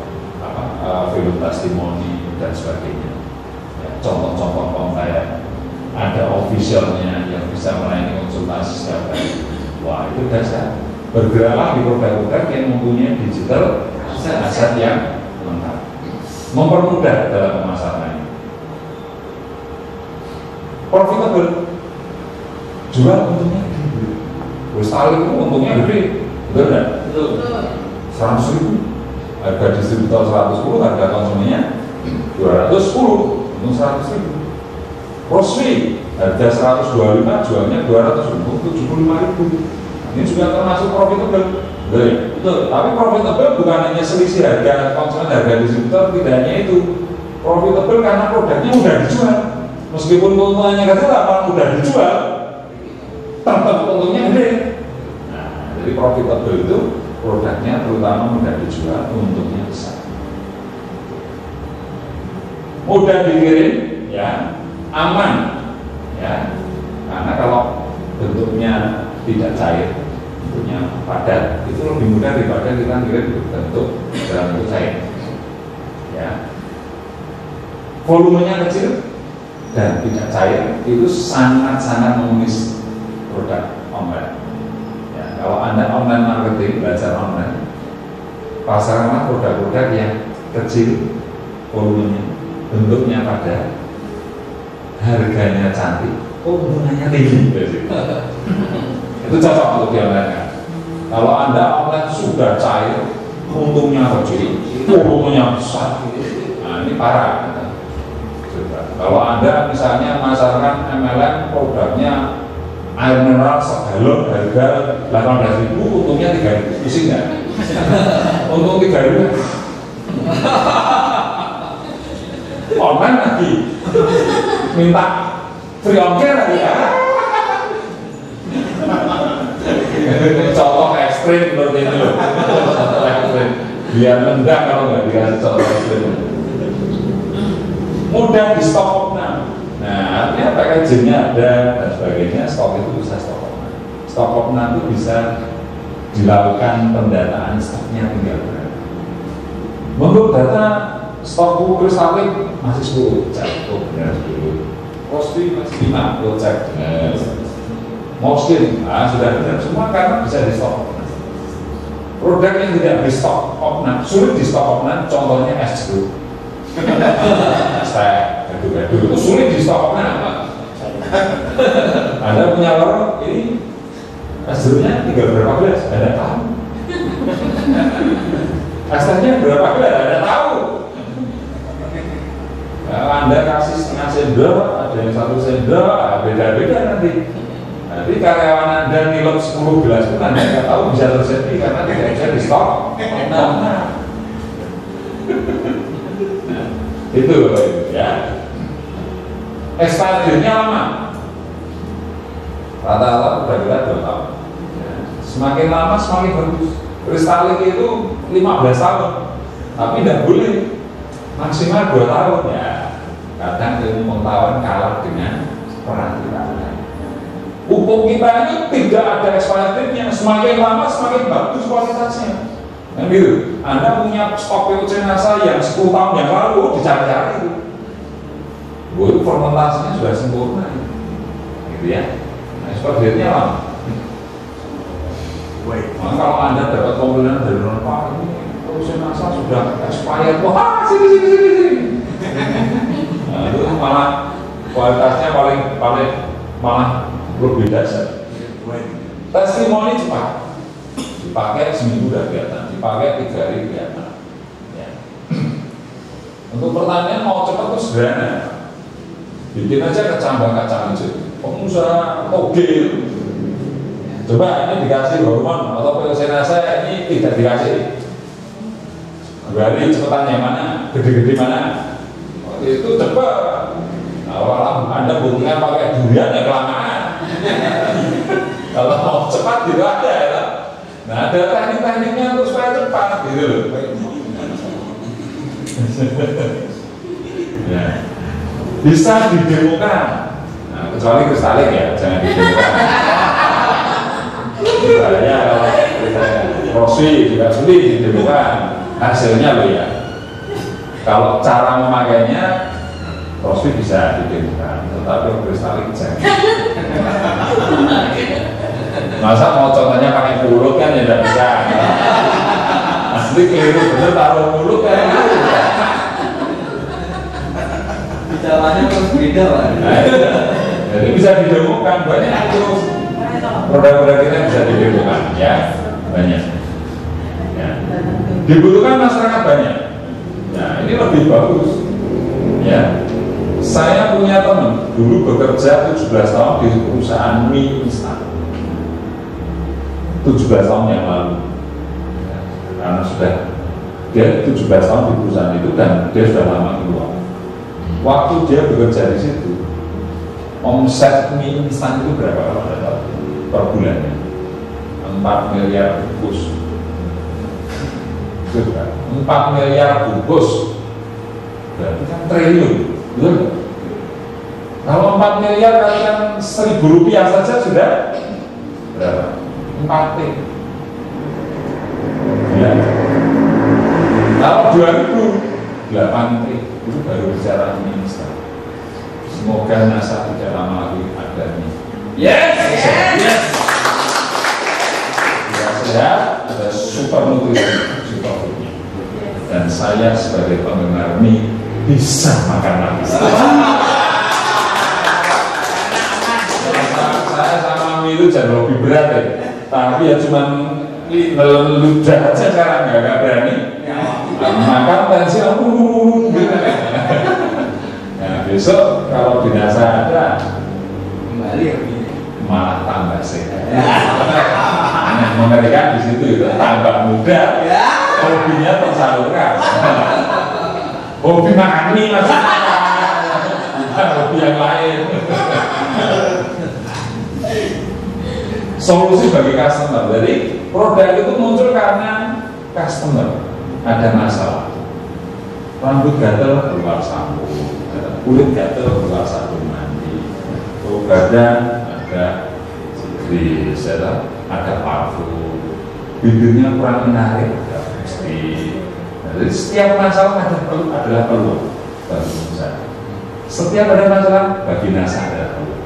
film testimoni dan sebagainya. Ya, contoh-contoh kayak ada officialnya yang bisa melayani konsultasi setiap hari. Wah itu dasar. Bergeraklah di produk-produk yang mempunyai digital aset yang lengkap. Mempermudah dalam pemasaran. Profitable, jual untungnya gede. Westali itu untungnya gede. Betul enggak? Betul. 100.000 harga distributor 110, harga konsumennya 210, untung 100.000. Roswi harga 125, jualnya 200, untung 75.000. Ini juga termasuk profitable. Betul ya? Betul. Tapi profitable bukan hanya selisih harga konsumen, harga distributor, tidak hanya itu. Profitable karena produknya mudah dijual. Meskipun keuntungannya kecil, apa mudah dijual, tetap untungnya gede. Jadi profitable itu produknya terutama mudah dijual, untungnya besar, mudah dikirim, ya, aman, ya, karena kalau bentuknya tidak cair, bentuknya padat, itu lebih mudah daripada kita kirim bentuk dalam bentuk cair, ya. Volumenya kecil dan tidak cair, itu sangat-sangat mengunis produk online. Kalau Anda online marketing, belajar online, pasarkanlah produk-produk yang kecil, volumenya, bentuknya padat, harganya cantik, keuntungannya tinggi. Itu cocok untuk di online kan. Kalau Anda online sudah cair, untungnya kecil, volumenya besar, nah ini parah. Kalau Anda misalnya memasarkan MLM, produknya air mineral segalon harga 18.000, untungnya 3.000, pusing nggak? Untung 3.000. Online lagi minta free ongkir lagi ya. Contoh ekstrim seperti itu, contoh ekstrim. Biar nendang kalau nggak dikasih contoh ekstrim. Mudah di stok opnam. Nah, artinya packagingnya ada dan sebagainya, stok itu bisa stok opnam. Stok opnam itu bisa dilakukan pendataan stoknya tinggal berapa. Menurut data stok buku kristalik masih 10, cek, oh benar 10. Rosti masih 5, oh cek, benar. Moskin, sudah benar semua karena bisa di stok. Produk yang tidak di stok opnam, sulit di stok opnam, contohnya es jeruk. Gaduh-gaduh itu sulit di stok opnam. Anda punya warung ini es jeruknya tinggal berapa gelas? Anda tahu. Es tehnya berapa gelas? Anda tahu. Kalau Anda kasih setengah sendok, ada yang 1 sendok, beda-beda nanti. Nanti karyawan Anda nilai 10 gelas pun Anda nggak tahu bisa terjadi karena tidak bisa di stok opnam. Itu Bapak Ibu ya. Expirednya lama, rata-rata udah kira 2 tahun ya. Semakin lama semakin bagus. Kristalik itu 15 tahun, tapi tidak boleh maksimal 2 tahun ya. Kadang ilmu pengetahuan kalah dengan peraturan. Pupuk kita ini tidak ada expiry date-nya, semakin lama semakin bagus kualitasnya. Kan gitu. Anda punya stok POC NASA yang 10 tahun yang lalu dicari-cari itu. Itu fermentasinya sudah sempurna, gitu ya. Nah, expiry date-nya lama. Nah, kalau Anda dapat komponen dari Pak ini POC NASA sudah expired, wah sini. Nah, itu malah kualitasnya paling malah lebih dasar. Testimoni cepat, dipakai seminggu udah kelihatan, dipakai 3 hari kelihatan. Ya. Untuk pertanyaan mau cepat itu sederhana, bikin aja kacang hijau, pengusaha toge. Coba ini dikasih hormon atau POC NASA ini tidak dikasih. Berarti cepetan yang mana, gede-gede mana? Itu cepat. Kalau Anda butuhnya pakai durian ya kelamaan. Kalau mau cepat gitu ada ya. Nah ada teknik-tekniknya untuk supaya cepat gitu loh. Ya. Bisa didemokan. Nah, kecuali kristalik ya, jangan didemokan. Misalnya kalau Rossi juga sulit didemokan. Hasilnya loh ya. Kalau cara memakainya Rossi bisa didemokan, tetapi kristalik jangan. Masa mau contohnya pakai mulut kan ya tidak bisa. Asli keliru bener taruh mulut kan. Bicaranya terus beda Pak. Nah, jadi bisa didemokan, banyak itu produk-produk kita bisa didemokan ya, banyak. Ya. Dibutuhkan masyarakat banyak. Nah ini lebih bagus. Ya. Saya punya teman dulu bekerja 17 tahun di perusahaan mie instan. 17 tahun yang lalu. Ya, karena sudah dia 17 tahun di perusahaan itu dan dia sudah lama keluar. Waktu dia bekerja di situ, omset mie instan itu berapa kalau Anda tahu? Per bulannya 4 miliar bungkus. Itu kan 4 miliar bungkus. Berarti kan triliun, betul? Kalau 4 miliar kalikan 1.000 rupiah saja sudah berapa? 4 T. Ya. Kalau 2.000, 8 T. Itu baru bicara mie instan. Semoga NASA tidak lama lagi ada nih. Yes. Ya, sehat, ada super nutrisi, super foodnya. Dan saya sebagai penggemar mie bisa makan lagi. Saya sama mie itu jadi lebih berat ya. Tapi ya cuma ludah aja sekarang nggak berani. Makan tensi gitu. Nah besok kalau di NASA ada Kembali ya malah tambah sehat. Nah, mengerikan di situ itu tambah muda, hobinya tersalurkan. Hobi makan mie maksudnya, bukan hobi yang lain. Solusi bagi customer, jadi produk itu muncul karena customer ada masalah. Rambut gatel keluar sampo, kulit gatel keluar sabun mandi, badan ada grease, ada parfum, bibirnya kurang menarik, ada lipstick. Jadi setiap masalah adalah peluang bagi usaha. Setiap ada masalah bagi NASA adalah peluang.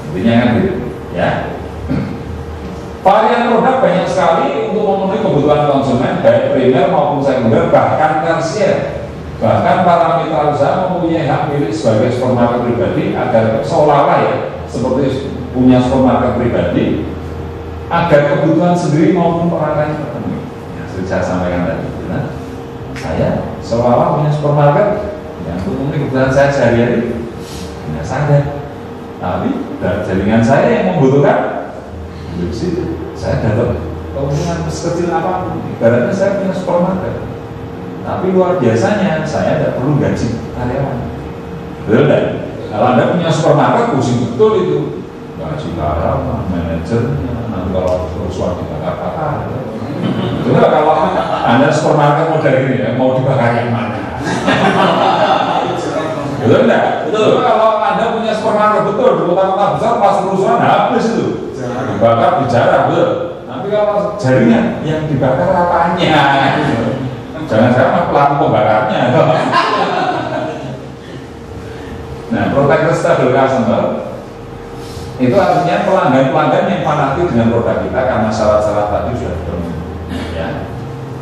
Intinya kan gitu, ya. Varian produk banyak sekali untuk memenuhi kebutuhan konsumen, baik primer maupun sekunder, bahkan tersier. Bahkan para mitra usaha mempunyai hak milik sebagai supermarket pribadi agar seolah-olah ya, seperti punya supermarket pribadi, agar kebutuhan sendiri maupun orang lain terpenuhi. Ya, saya sampaikan tadi, nah, saya seolah-olah punya supermarket yang untuk memenuhi kebutuhan saya sehari-hari. Hanya saya, tapi dari jaringan saya yang membutuhkan. Di situ saya dapat keuntungan sekecil apapun. Ibaratnya saya punya supermarket, tapi luar biasanya saya tidak perlu gaji karyawan. Betul tidak? Kalau Anda punya supermarket, pusing betul itu gaji karyawan, manajernya, nanti kalau kerusuhan dibakar-bakar. Coba kalau Anda supermarket model ini ya, mau dibakar yang mana? Betul tidak? Betul. Kalau Anda punya punya supermarket betul di kota-kota besar pas kerusuhan habis itu. Dibakar di jarah betul. Tapi kalau jaringan yang dibakar apanya? Jangan-jangan pelaku pembakarnya. Nah, protected stable customer itu artinya pelanggan-pelanggan yang fanatik dengan produk kita karena syarat-syarat tadi sudah terpenuhi. Ya.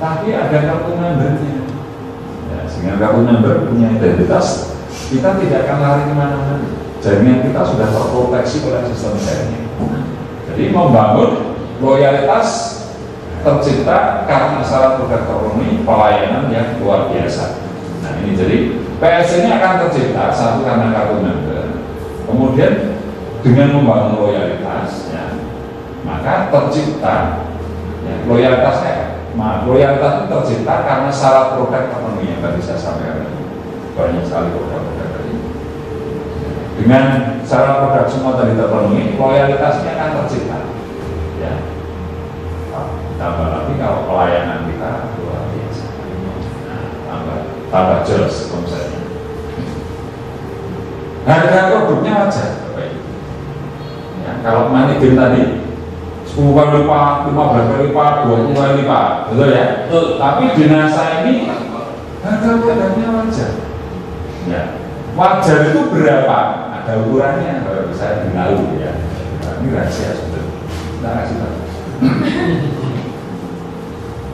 Tapi ada kartu membernya. Ya, sehingga kartu member punya identitas, kita tidak akan lari kemana-mana. Jaringan kita sudah terproteksi oleh sistem jaringan. Jadi membangun loyalitas tercipta karena syarat produk terpenuhi, pelayanan yang luar biasa. Nah ini jadi PS ini akan tercipta satu karena kartu member, kemudian dengan membangun loyalitas, ya, maka tercipta ya, loyalitas itu tercipta karena syarat produk terpenuhi yang tadi saya sampaikan. Banyak sekali produk-produk tadi. Dengan syarat produk semua tadi terpenuhi, loyalitasnya akan tercipta. Ya. Tambah lagi kalau pelayanan kita luar biasa. Nah, tambah jelas konsepnya. Harga produknya wajar. Ya, kalau money game tadi 10 kali lipat, 15 kali lipat, 20 kali lipat, betul ya? Betul. Tapi di NASA ini harga produknya wajar. Ya, wajar itu berapa? Ada ukurannya, kalau bisa dinalu ya. Ini rahasia sudah. Kita kasih tahu.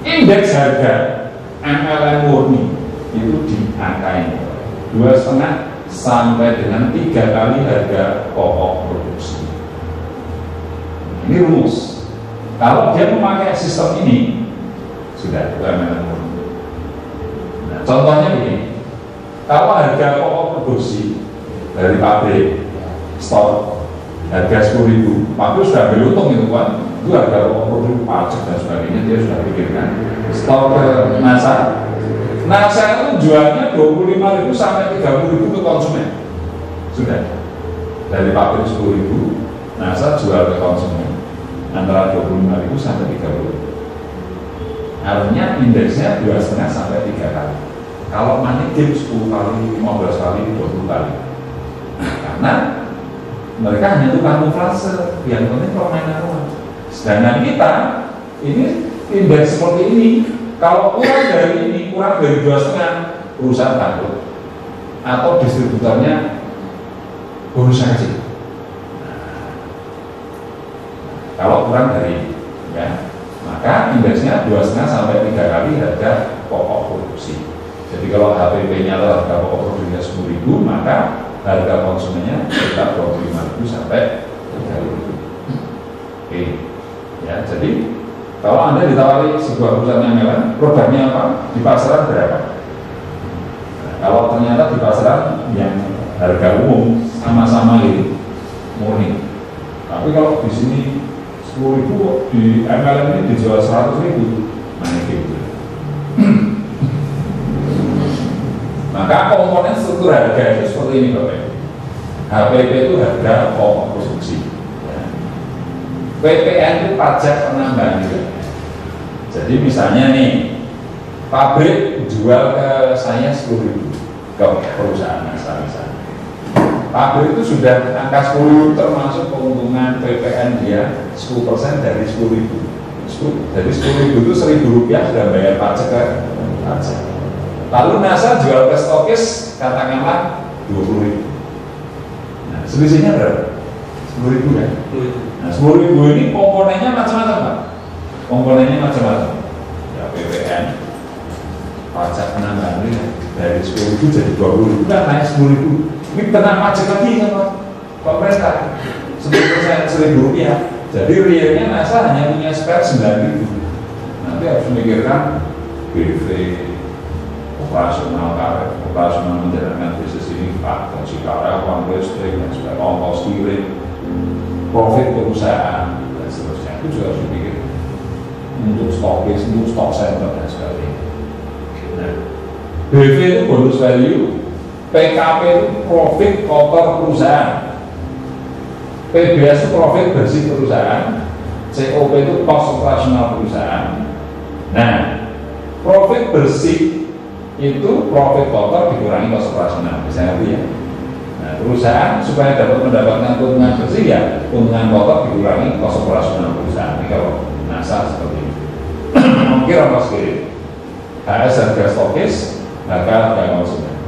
Indeks harga MLM murni itu di angka ini 2,5 sampai dengan 3 kali harga pokok produksi. Ini rumus. Kalau dia memakai sistem ini sudah MLM murni. Nah, contohnya begini. Kalau harga pokok produksi dari pabrik stok harga 10.000, pabrik sudah ambil untung itu kan. Itu harga pokok produk pajak dan sebagainya dia sudah pikirkan. Stok ke NASA itu jualnya 25.000 sampai 30.000 ke konsumen. Sudah dari pabrik 10.000, NASA jual ke konsumen antara 25.000 sampai 30.000. Artinya indeksnya 2,5 sampai 3 kali. Kalau money game 10 kali, 15 kali, 20 kali. Nah, karena mereka hanya tukang kamuflase, yang penting permainan uang. Sedangkan kita ini indeks seperti ini, kalau kurang dari ini, kurang dari 2,5, perusahaan bangkrut atau distributornya bonus kecil. Kalau kurang dari ini, ya, maka indeksnya 2,5 sampai 3 kali harga pokok produksi. Jadi kalau HPP-nya atau harga pokok produksinya 10.000, maka harga konsumennya sekitar 25.000 sampai 30.000. Oke. Ya, jadi kalau Anda ditawari sebuah perusahaan yang MLM, produknya apa? Di pasaran berapa? Nah, kalau ternyata di pasaran yang harga umum sama-sama ini murni. Tapi kalau di sini 10.000, di MLM ini dijual 100.000, nah ini gitu. Maka komponen struktur harga itu seperti ini Bapak. HPP itu harga pokok produksi. PPN itu pajak penambahan nilai. Jadi misalnya nih, pabrik jual ke saya 10.000 ke perusahaan misalnya. Pabrik itu sudah angka 10 termasuk keuntungan PPN dia 10% dari 10.000. Jadi 10.000 itu Rp1.000 sudah bayar pajak ke pajak. Lalu NASA jual ke stokis katakanlah 20.000. Nah, selisihnya berapa? 10.000 ya? Nah, 10.000 ini komponennya macam-macam Pak. Komponennya macam-macam. Ya PPN, pajak penambahan dari 10.000 jadi 20.000, kan naik 10.000. Ini kena pajak lagi sama pemerintah 10% Rp1.000. Jadi realnya NASA hanya punya spare 9.000. Nanti harus memikirkan BV, operasional menjalankan bisnis ini, Pak, gaji karyawan, listrik, dan sebagainya, ongkos kirim, profit perusahaan dan seterusnya. Itu juga harus dipikir untuk stokis, untuk stock center dan sebagainya. Nah, BV itu bonus value, PKP itu profit kotor perusahaan, PBS itu profit bersih perusahaan, COP itu cost operasional perusahaan. Nah, profit bersih itu profit kotor dikurangi cost operasional, bisa ngerti ya? Nah, Nah, perusahaan supaya dapat mendapatkan keuntungan bersih ya keuntungan pokok dikurangi kos operasional perusahaan. Ini kalau NASA seperti ini. Mungkin ongkos kirim, HS harga stokis, harga konsumen.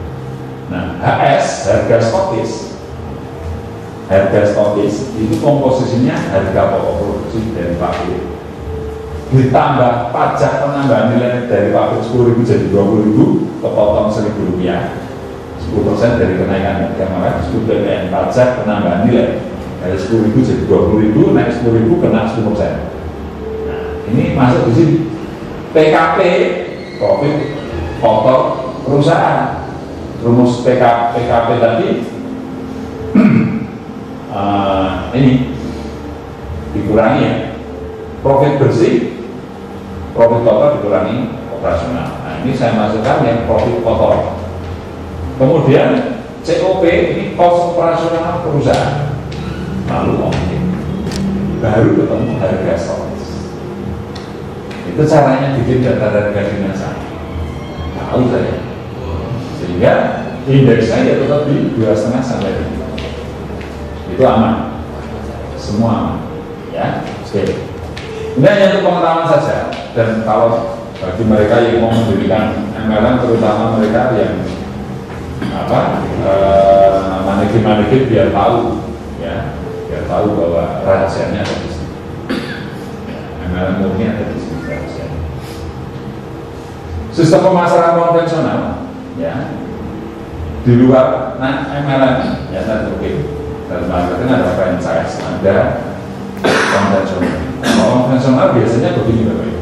Nah, HS harga stokis itu komposisinya harga pokok produksi dari pabrik ditambah pajak penambahan nilai dari pabrik 10.000 jadi 20.000 kepotong Rp1.000 10% dari kenaikan harga, maka disebut PPN pajak penambahan nilai dari 10.000 jadi 20.000 naik 10.000 kena 10%. Nah, ini masuk di sini PKP profit kotor perusahaan. Rumus PKP tadi ini dikurangi ya profit bersih, profit kotor dikurangi operasional. Nah, ini saya masukkan yang profit kotor. Kemudian COP ini kos operasional perusahaan. Lalu baru ketemu harga stokis. Itu caranya bikin data harga dinasa. Tahu saya. Sehingga indeksnya ya tetap di 2,5 sampai 3. Itu aman. Semua aman. Ya. Oke. Ini hanya untuk pengetahuan saja. Dan kalau bagi mereka yang mau mendirikan MLM, terutama mereka yang manegin biar tahu ya, biar tahu bahwa rahasianya ada di sini. MLM murni ada di sini rahasianya. Sistem pemasaran konvensional ya di luar MLM ya tadi oke. Dalam marketing ada franchise, ada konvensional. Kalau konvensional biasanya begini Bapak Ibu.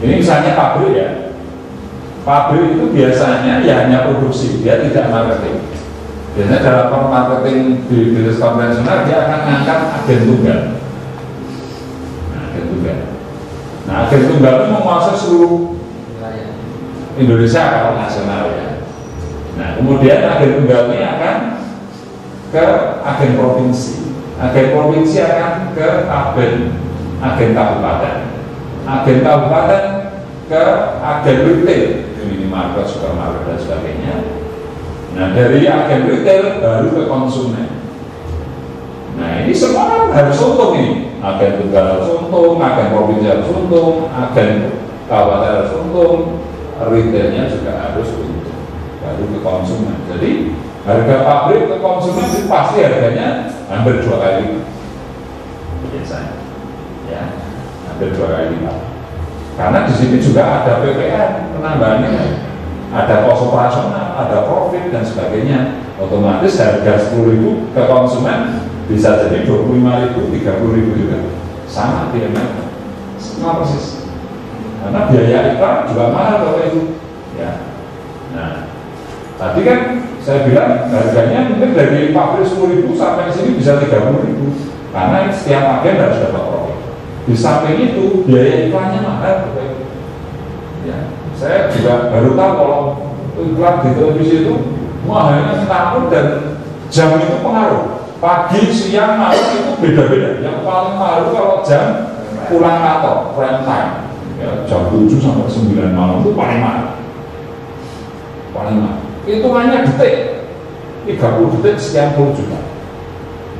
Ini misalnya pabrik ya. Pabrik itu biasanya ya hanya produksi, dia tidak marketing. Biasanya dalam marketing di bisnis konvensional dia akan mengangkat agen tunggal. Nah, agen tunggal itu menguasai seluruh Indonesia kalau nasional ya. Nah, kemudian agen tunggal ini akan ke agen provinsi. Agen provinsi akan ke agen kabupaten. Agen kabupaten ke agen retail, minimarket, supermarket dan sebagainya. Nah, dari agen retail baru ke konsumen. Nah, ini semua harus untung ini. Agen tunggal harus untung, agen provinsi harus untung, agen kabupaten harus untung, retailnya juga harus untung, baru ke konsumen. Jadi harga pabrik ke konsumen itu pasti harganya hampir 2 kali lipat. Biasanya, ya, hampir 2 kali lipat. Karena di sini juga ada PPN penambahannya, ada kos operasional, ada profit dan sebagainya. Otomatis harga 10.000 ke konsumen bisa jadi 25.000, 30.000 juga. Sama di MLM, semua persis. Karena biaya iklan juga mahal Bapak Ibu. Ya. Nah, tadi kan saya bilang harganya mungkin dari pabrik 10.000 sampai sini bisa 30.000. Karena setiap agen harus dapat profit. Di samping itu biaya iklannya mahal Bapak Ibu. Ya, saya juga baru tahu kalau iklan di televisi itu mahalnya setahun dan jam itu pengaruh. Pagi, siang, malam itu beda-beda. Yang paling mahal kalau jam pulang kantor, prime time, ya, jam 7 sampai 9 malam itu paling mahal. Paling mahal. Hitungannya detik, 30 detik sekian puluh juta.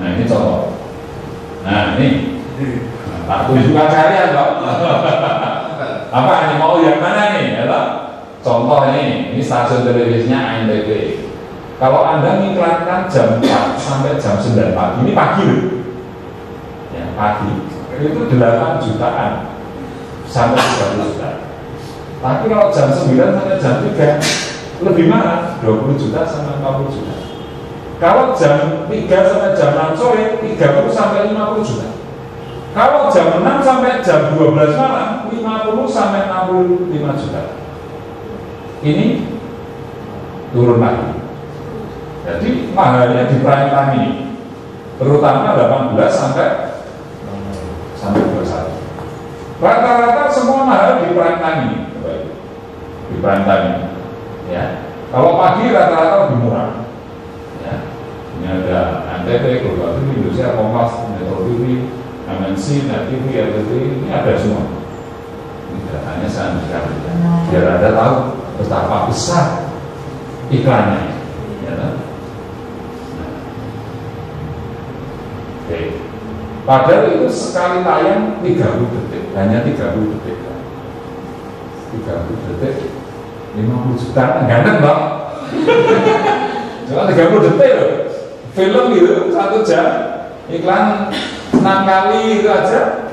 Nah, ini contoh. Nah, ini tak tunjukkan karya dong. Apa ini mau yang mana nih? Ya, contoh ini stasiun televisinya ANTV. Kalau Anda mengiklankan jam 4 sampai jam 9 pagi, ini pagi loh. Ya, pagi. Itu 8 jutaan sampai 30 juta. Tapi kalau jam 9 sampai jam 3 lebih mahal, 20 juta sampai 40 juta. Kalau jam 3 sampai jam 6 sore, 30 sampai 50 juta. Kalau jam 6 sampai jam 12 malam, 50 sampai 65 juta. Ini turun lagi. Jadi mahalnya di prime time ini, terutama 18 sampai 21. Rata-rata semua mahal di prime time ini, di prime time ini. Ya, kalau pagi rata-rata lebih murah. Ya, ini ada ANTV, Global TV, Indonesia, Kompas, Metro TV, MNC, Net TV, RTV, ini ada semua. Ini datanya saya ambilkan, biar Anda tahu betapa besar iklannya. Ya, Oke. Padahal itu sekali tayang 30 detik, hanya 30 detik. 30 detik 50 juta, ganteng Bang. Cuma 30 detik loh. Film gitu 1 jam, iklan 6 kali itu aja.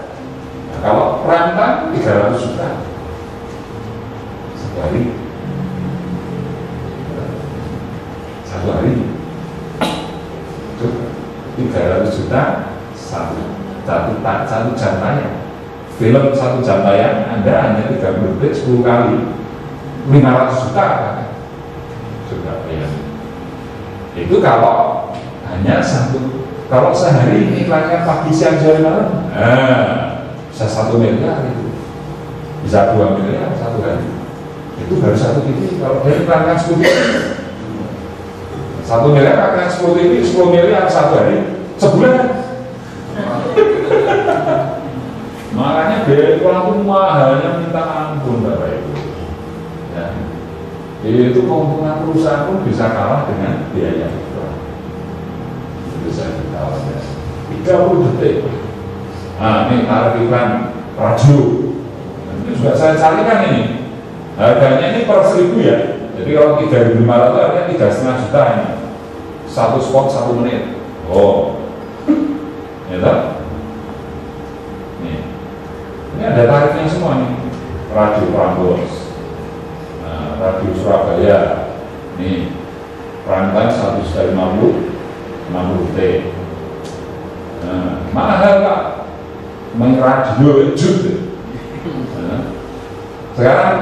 Nah, kalau prime time 300 juta sehari. Satu hari 300 juta satu jam tayang. Film 1 jam tayang Anda hanya 30 detik 10 kali 500 juta kan? Sudah ya. Itu kalau hanya kalau sehari iklannya pagi siang sore malam, bisa 1 miliar itu, bisa 2 miliar satu hari. Itu baru 1 TV. Kalau dia iklankan 10 TV, 1 miliar akan 10 TV, 10 miliar satu hari, sebulan. Makanya biaya iklan itu mahalnya minta ampun Bapak Ibu. Ya. Itu keuntungan perusahaan pun bisa kalah dengan biaya iklan. Itu saya beritahu ya. 30 detik. Nah ini tarif iklan radio. Ini juga saya carikan ini. Harganya ini per 1000 ya. Jadi kalau 3.500 artinya 3,5 juta ini. 1 spot 1 menit. Oh, ya tak? Ini ada tarifnya semua nih. Radio Prambors, nah, Radio Surabaya, nih prime time 150 60 T. Nah, mahal Pak, mengradio jut. Nah, sekarang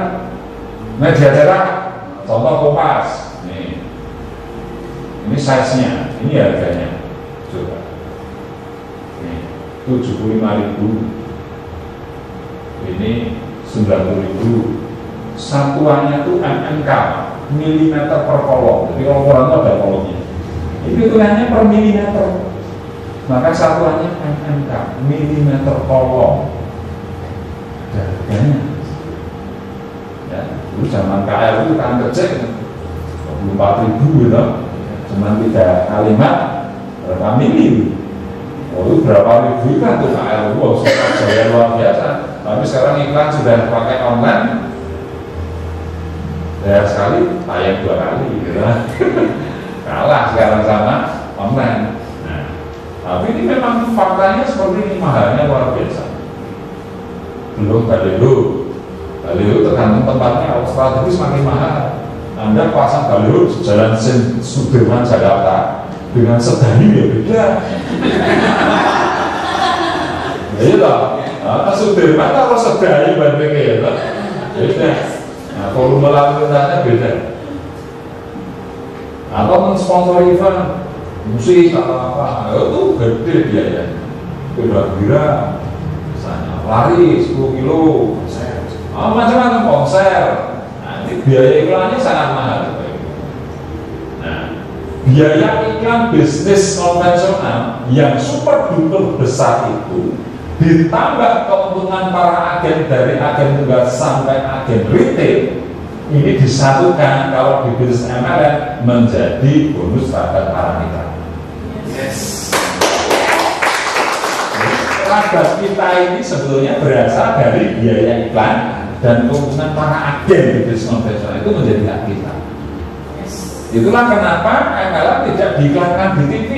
media cetak, contoh Kompas, nih, ini size-nya, ini harganya, coba, nih 75.000. Ini 90.000. Satuannya tuh mmK, milimeter per kolom. Jadi kalau koran itu ada kolomnya. Ini hitungannya per milimeter. Maka satuannya mmK, milimeter kolom. Harganya. Ya, dulu zaman KL itu kan kecil 24.000 gitu. Cuma 3 kalimat berapa mili. Oh itu berapa ribu kan tuh KL. Wow, suka jaya luar biasa. Tapi sekarang iklan sudah pakai online, ya sekali tayang 2 kali gitu. Kalah sekarang sama online. Nah, tapi ini memang faktanya seperti ini, mahalnya luar biasa. Belum baliho tergantung tempatnya. Kalau strategis makin mahal. Anda pasang baliho di Jalan Sudirman Jakarta dengan sedani ya beda. Iya toh. Sudirman kalau sedaya bandingnya ya, beda. Nah, volume lalu lintasnya beda. Atau mensponsor event musik atau apa, itu gede biaya. Kira-kira misalnya lari 10 kilo, macam-macam konser. Nah, ini biaya iklannya sangat mahal. Nah, biaya iklan bisnis konvensional yang super duper besar itu ditambah keuntungan para agen dari agen tunggal sampai agen retail, ini disatukan kalau di bisnis MLM menjadi bonus pada para mitra. Yes. Laba kita ini sebetulnya berasal dari biaya iklan dan keuntungan para agen di bisnis konvensional itu menjadi hak kita. Yes. Itulah kenapa MLM tidak diiklankan di TV,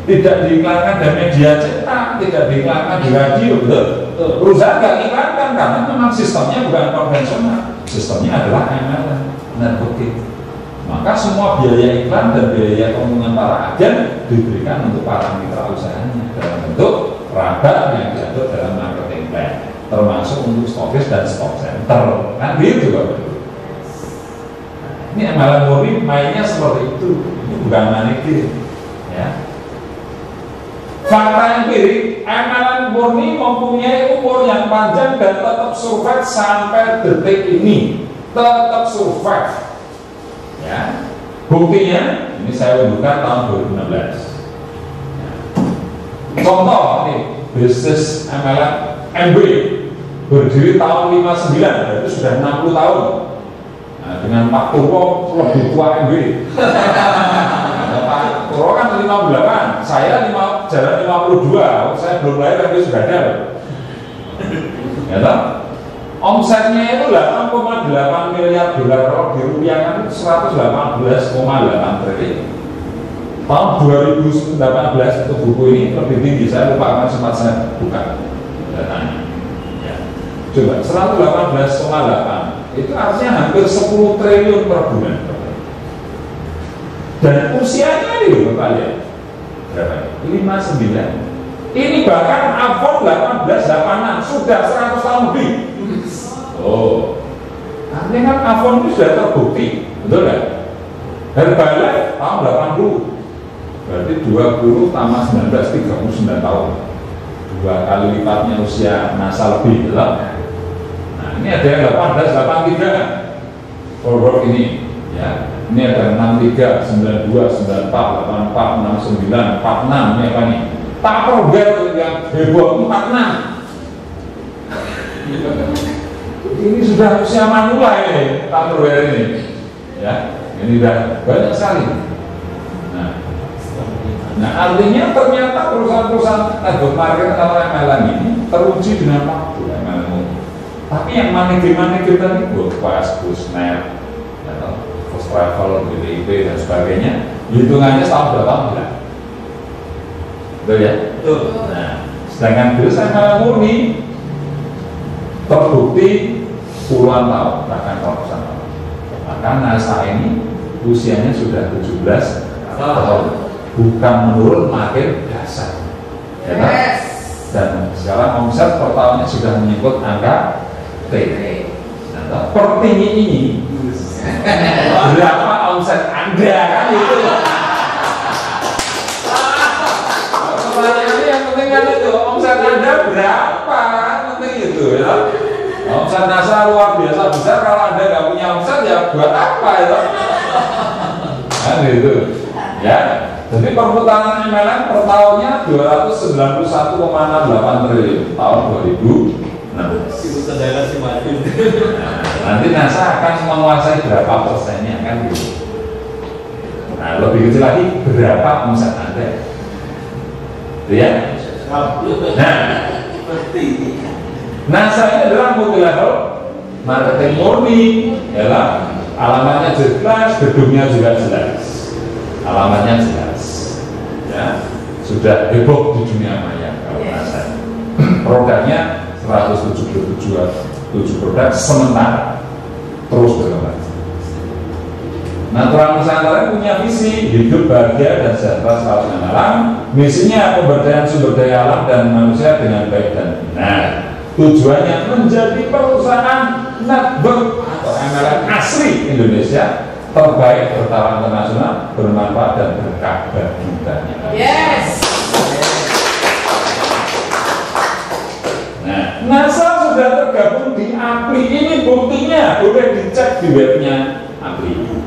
tidak diiklankan di media cetak, tidak diiklankan di radio, betul. Perusahaan nggak iklankan karena memang sistemnya bukan konvensional, sistemnya adalah MLM, networking. Maka semua biaya iklan dan biaya keuntungan para agen diberikan untuk para mitra usahanya dalam bentuk raba yang diatur dalam marketing plan, termasuk untuk stokis dan stok center, kan gitu Bapak. Ini MLM murni mainnya seperti itu, ini bukan money, ya. Fakta empirik, MLM murni mempunyai umur yang panjang dan tetap survive sampai detik ini, tetap survive. Ya, buktinya ini saya tunjukkan tahun 2016. Ya. Contoh nih, bisnis MLM MB berdiri tahun 59, itu sudah 60 tahun. Nah, dengan Pak Purwo lebih tua MB. Pak Purwo kan 58, saya jalan 52, saya belum lahir tapi sudah ada loh. Ya toh? Omsetnya itu 8,8 miliar dolar, kalau dirupiahkan itu 118,8 triliun. Tahun 2018 itu buku ini lebih tinggi, saya lupa kan sempat saya buka datanya. Ya. Coba 118,8 itu artinya hampir 10 triliun per bulan. Dan usianya ini loh Bapak lihat berapa? 59. Ini bahkan iPhone 1886 sudah 100 tahun lebih. Oh, artinya kan iPhone itu sudah terbukti, betul nggak? Herbalife tahun 80. Berarti 20 tambah 19, 39 tahun. 2 kali lipatnya usia NASA lebih, betul? Nah, ini ada yang 1883 kan? Forward ini, ya. Ini ada 63, 92, 94, 84, 69, 46, ini apa nih? Tupperware yang heboh 46. Ini sudah usia manula ini, Tupperware ini, ya. Ini sudah banyak sekali. Nah, artinya ternyata perusahaan-perusahaan network market atau MLM ini teruji dengan waktu MLM. Tapi yang manajer-manajer tadi buat Busnet, First Travel, BPIP dan sebagainya, hitungannya setahun berapa bulan? Betul ya? Betul. Nah, sedangkan bisnis MLM murni terbukti puluhan tahun, bahkan ratusan tahun. Maka NASA ini usianya sudah 17 tahun. Bukan menurun, makin dasar. Ya, yes. Dan sekarang omset per tahunnya sudah menyebut angka T. Nah, per tinggi ini berapa omset Anda kan itu? Pertanyaannya yang penting kan itu, omset Anda berapa? Penting itu ya. Omset NASA luar biasa besar, kalau Anda nggak punya omset ya buat apa ya? Kan gitu. Ya. Jadi perputaran MLM per tahunnya 291,68 triliun tahun 2016. Nanti NASA akan menguasai berapa persennya kan gitu. Nah, lebih kecil lagi berapa omset Anda? Itu ya. Nah, NASA ini adalah multi-level marketing murni, ya lah. Alamatnya jelas, gedungnya juga jelas. Alamatnya jelas, ya, sudah heboh di dunia maya kalau NASA. Produknya 177 produk sementara, terus berkembang. Natural Nusantara punya misi hidup bahagia dan sejahtera selalu dengan alam. Misinya pemberdayaan sumber daya alam dan manusia dengan baik dan benar. Tujuannya menjadi perusahaan network atau MLM asli Indonesia terbaik bertaraf internasional, bermanfaat dan berkah bagi banyak. Yes. Nah, NASA sudah tergabung di APRI. Ini buktinya, boleh dicek di webnya APRI.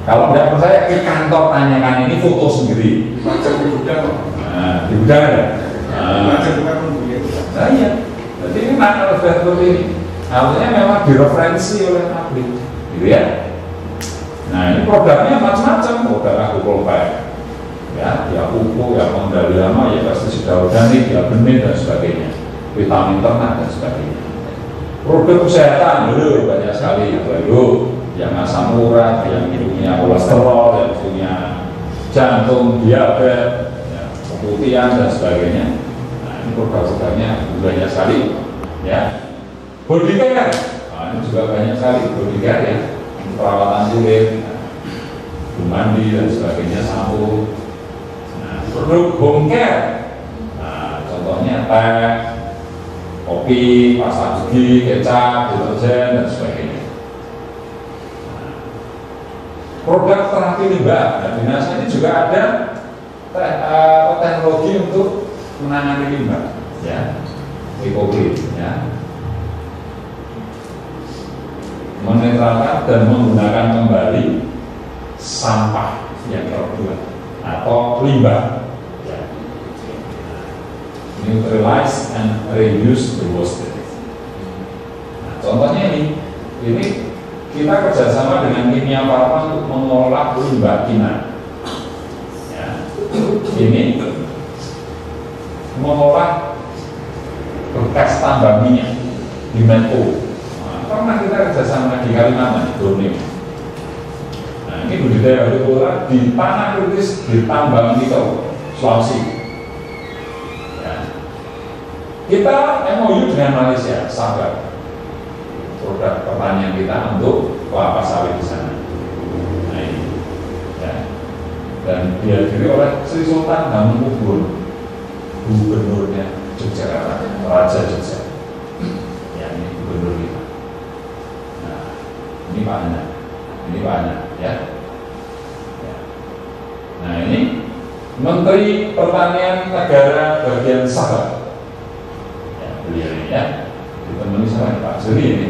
Kalau tidak percaya ke kantor tanyakan, ini foto sendiri. Macam di gudang. Nah, di gudang ada. Nah, iya. Jadi ini makna seperti ini. Artinya memang direferensi oleh APRI, gitu ya. Nah, ini produknya macam-macam, produk agroklopak, ya pupuk, ya Monddaliana, ya pestisida organik, ya benih dan sebagainya, vitamin ternak dan sebagainya. Produk kesehatan dulu banyak sekali, yang asam urat, yang punya kolesterol, yang punya jantung, diabetes, ya, keputihan dan sebagainya. Nah, ini produk-produknya banyak sekali, ya. Body care, nah, ini juga banyak sekali body care ya. Perawatan kulit, mandi dan sebagainya, sampo. Nah, produk home care, nah, contohnya teh, kopi, pasta gigi, kecap, deterjen dan sebagainya. Nah, produk terapi limbah, dan di NASA ini juga ada teknologi untuk menangani limbah, ya, EcoClean, ya. Menetralkan dan menggunakan kembali sampah yang terbuat atau limbah, ya. Neutralize and reuse the waste. Nah, contohnya ini kita kerjasama dengan Kimia Farma untuk mengolah limbah kina, ya. Ini mengolah bekas tambang minyak di Medco. Nah, pernah kita kerjasama di Kalimantan, Borneo. Nah, ini budidaya hortikultura di tanah kritis di tambang nikel, Sulawesi. Ya. Kita MOU dengan Malaysia, sahabat. Produk pertanian kita untuk kelapa sawit di sana. Nah, ini. Ya. Dan dihadiri oleh Sri Sultan Hamengkubuwono, gubernurnya Yogyakarta, Raja Jogja. Ya, ini gubernur kita. Nah, ini Pak Hana, ya. Ya. Nah, ini Menteri Pertanian Negara bagian Sabah. Ya, beliau ini ya, ditemani sama Pak Juri ini.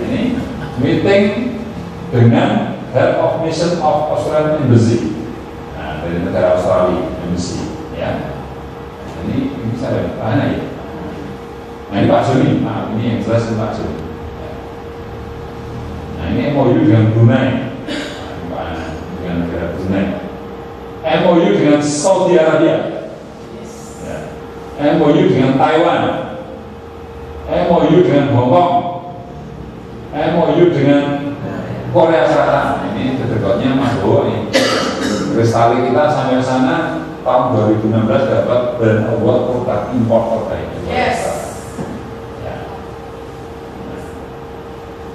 Ini meeting dengan Head of Mission of Australian Embassy. Nah, dari negara Australia, Embassy, ya. Ini saya mana ya? Nah, ini Pak Joni. Nah, ini yang jelas itu Pak Joni. Ya. Nah, ini MOU dengan Brunei. Nah, dengan negara Brunei. MOU dengan Saudi Arabia. Ya. MOU dengan Taiwan. MOU dengan Hong Kong. MOU dengan Korea Selatan. Ini dedekatnya Mas Bowo nih. Kristali kita sampai sana tahun 2016 dapat Brand Award produk impor terbaik. Yes. Ya.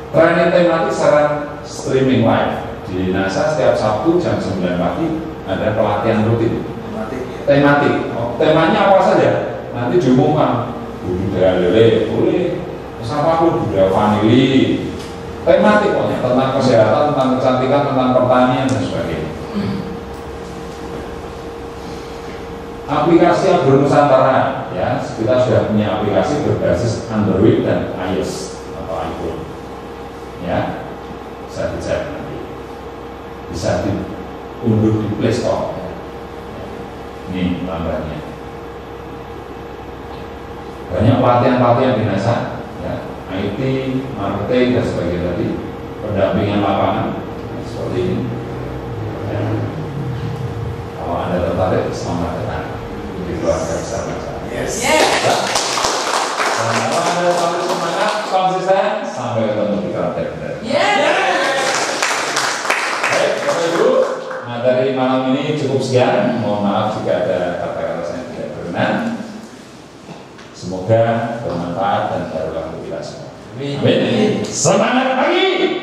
Training tematik secara streaming live di NASA setiap Sabtu jam 9 pagi ada pelatihan rutin. Tematik. Oh, temanya apa saja? Nanti diumumkan. Budidaya lele boleh, apapun budidaya vanili. Tematik pokoknya tentang kesehatan, tentang kecantikan, tentang pertanian dan sebagainya. Aplikasi yang bernusantara, ya kita sudah punya aplikasi berbasis Android dan iOS atau iPhone, ya bisa dicek nanti, bisa diunduh di Play Store. Ini tambahnya. Banyak pelatihan-pelatihan di NASA, ya, IT, marketing dan sebagainya tadi, pendampingan lapangan seperti ini. Ya. Kalau Anda tertarik, selamat datang di keluarga besar NASA. Yes. Dan kalau Anda selalu semangat, konsisten, sampai ketemu di karakter benar. Baik, Bapak Ibu, materi malam ini cukup sekian. Mohon maaf jika ada kata-kata saya yang tidak berkenan. Semoga bermanfaat dan barokah untuk kita semua. Amin. Semangat pagi.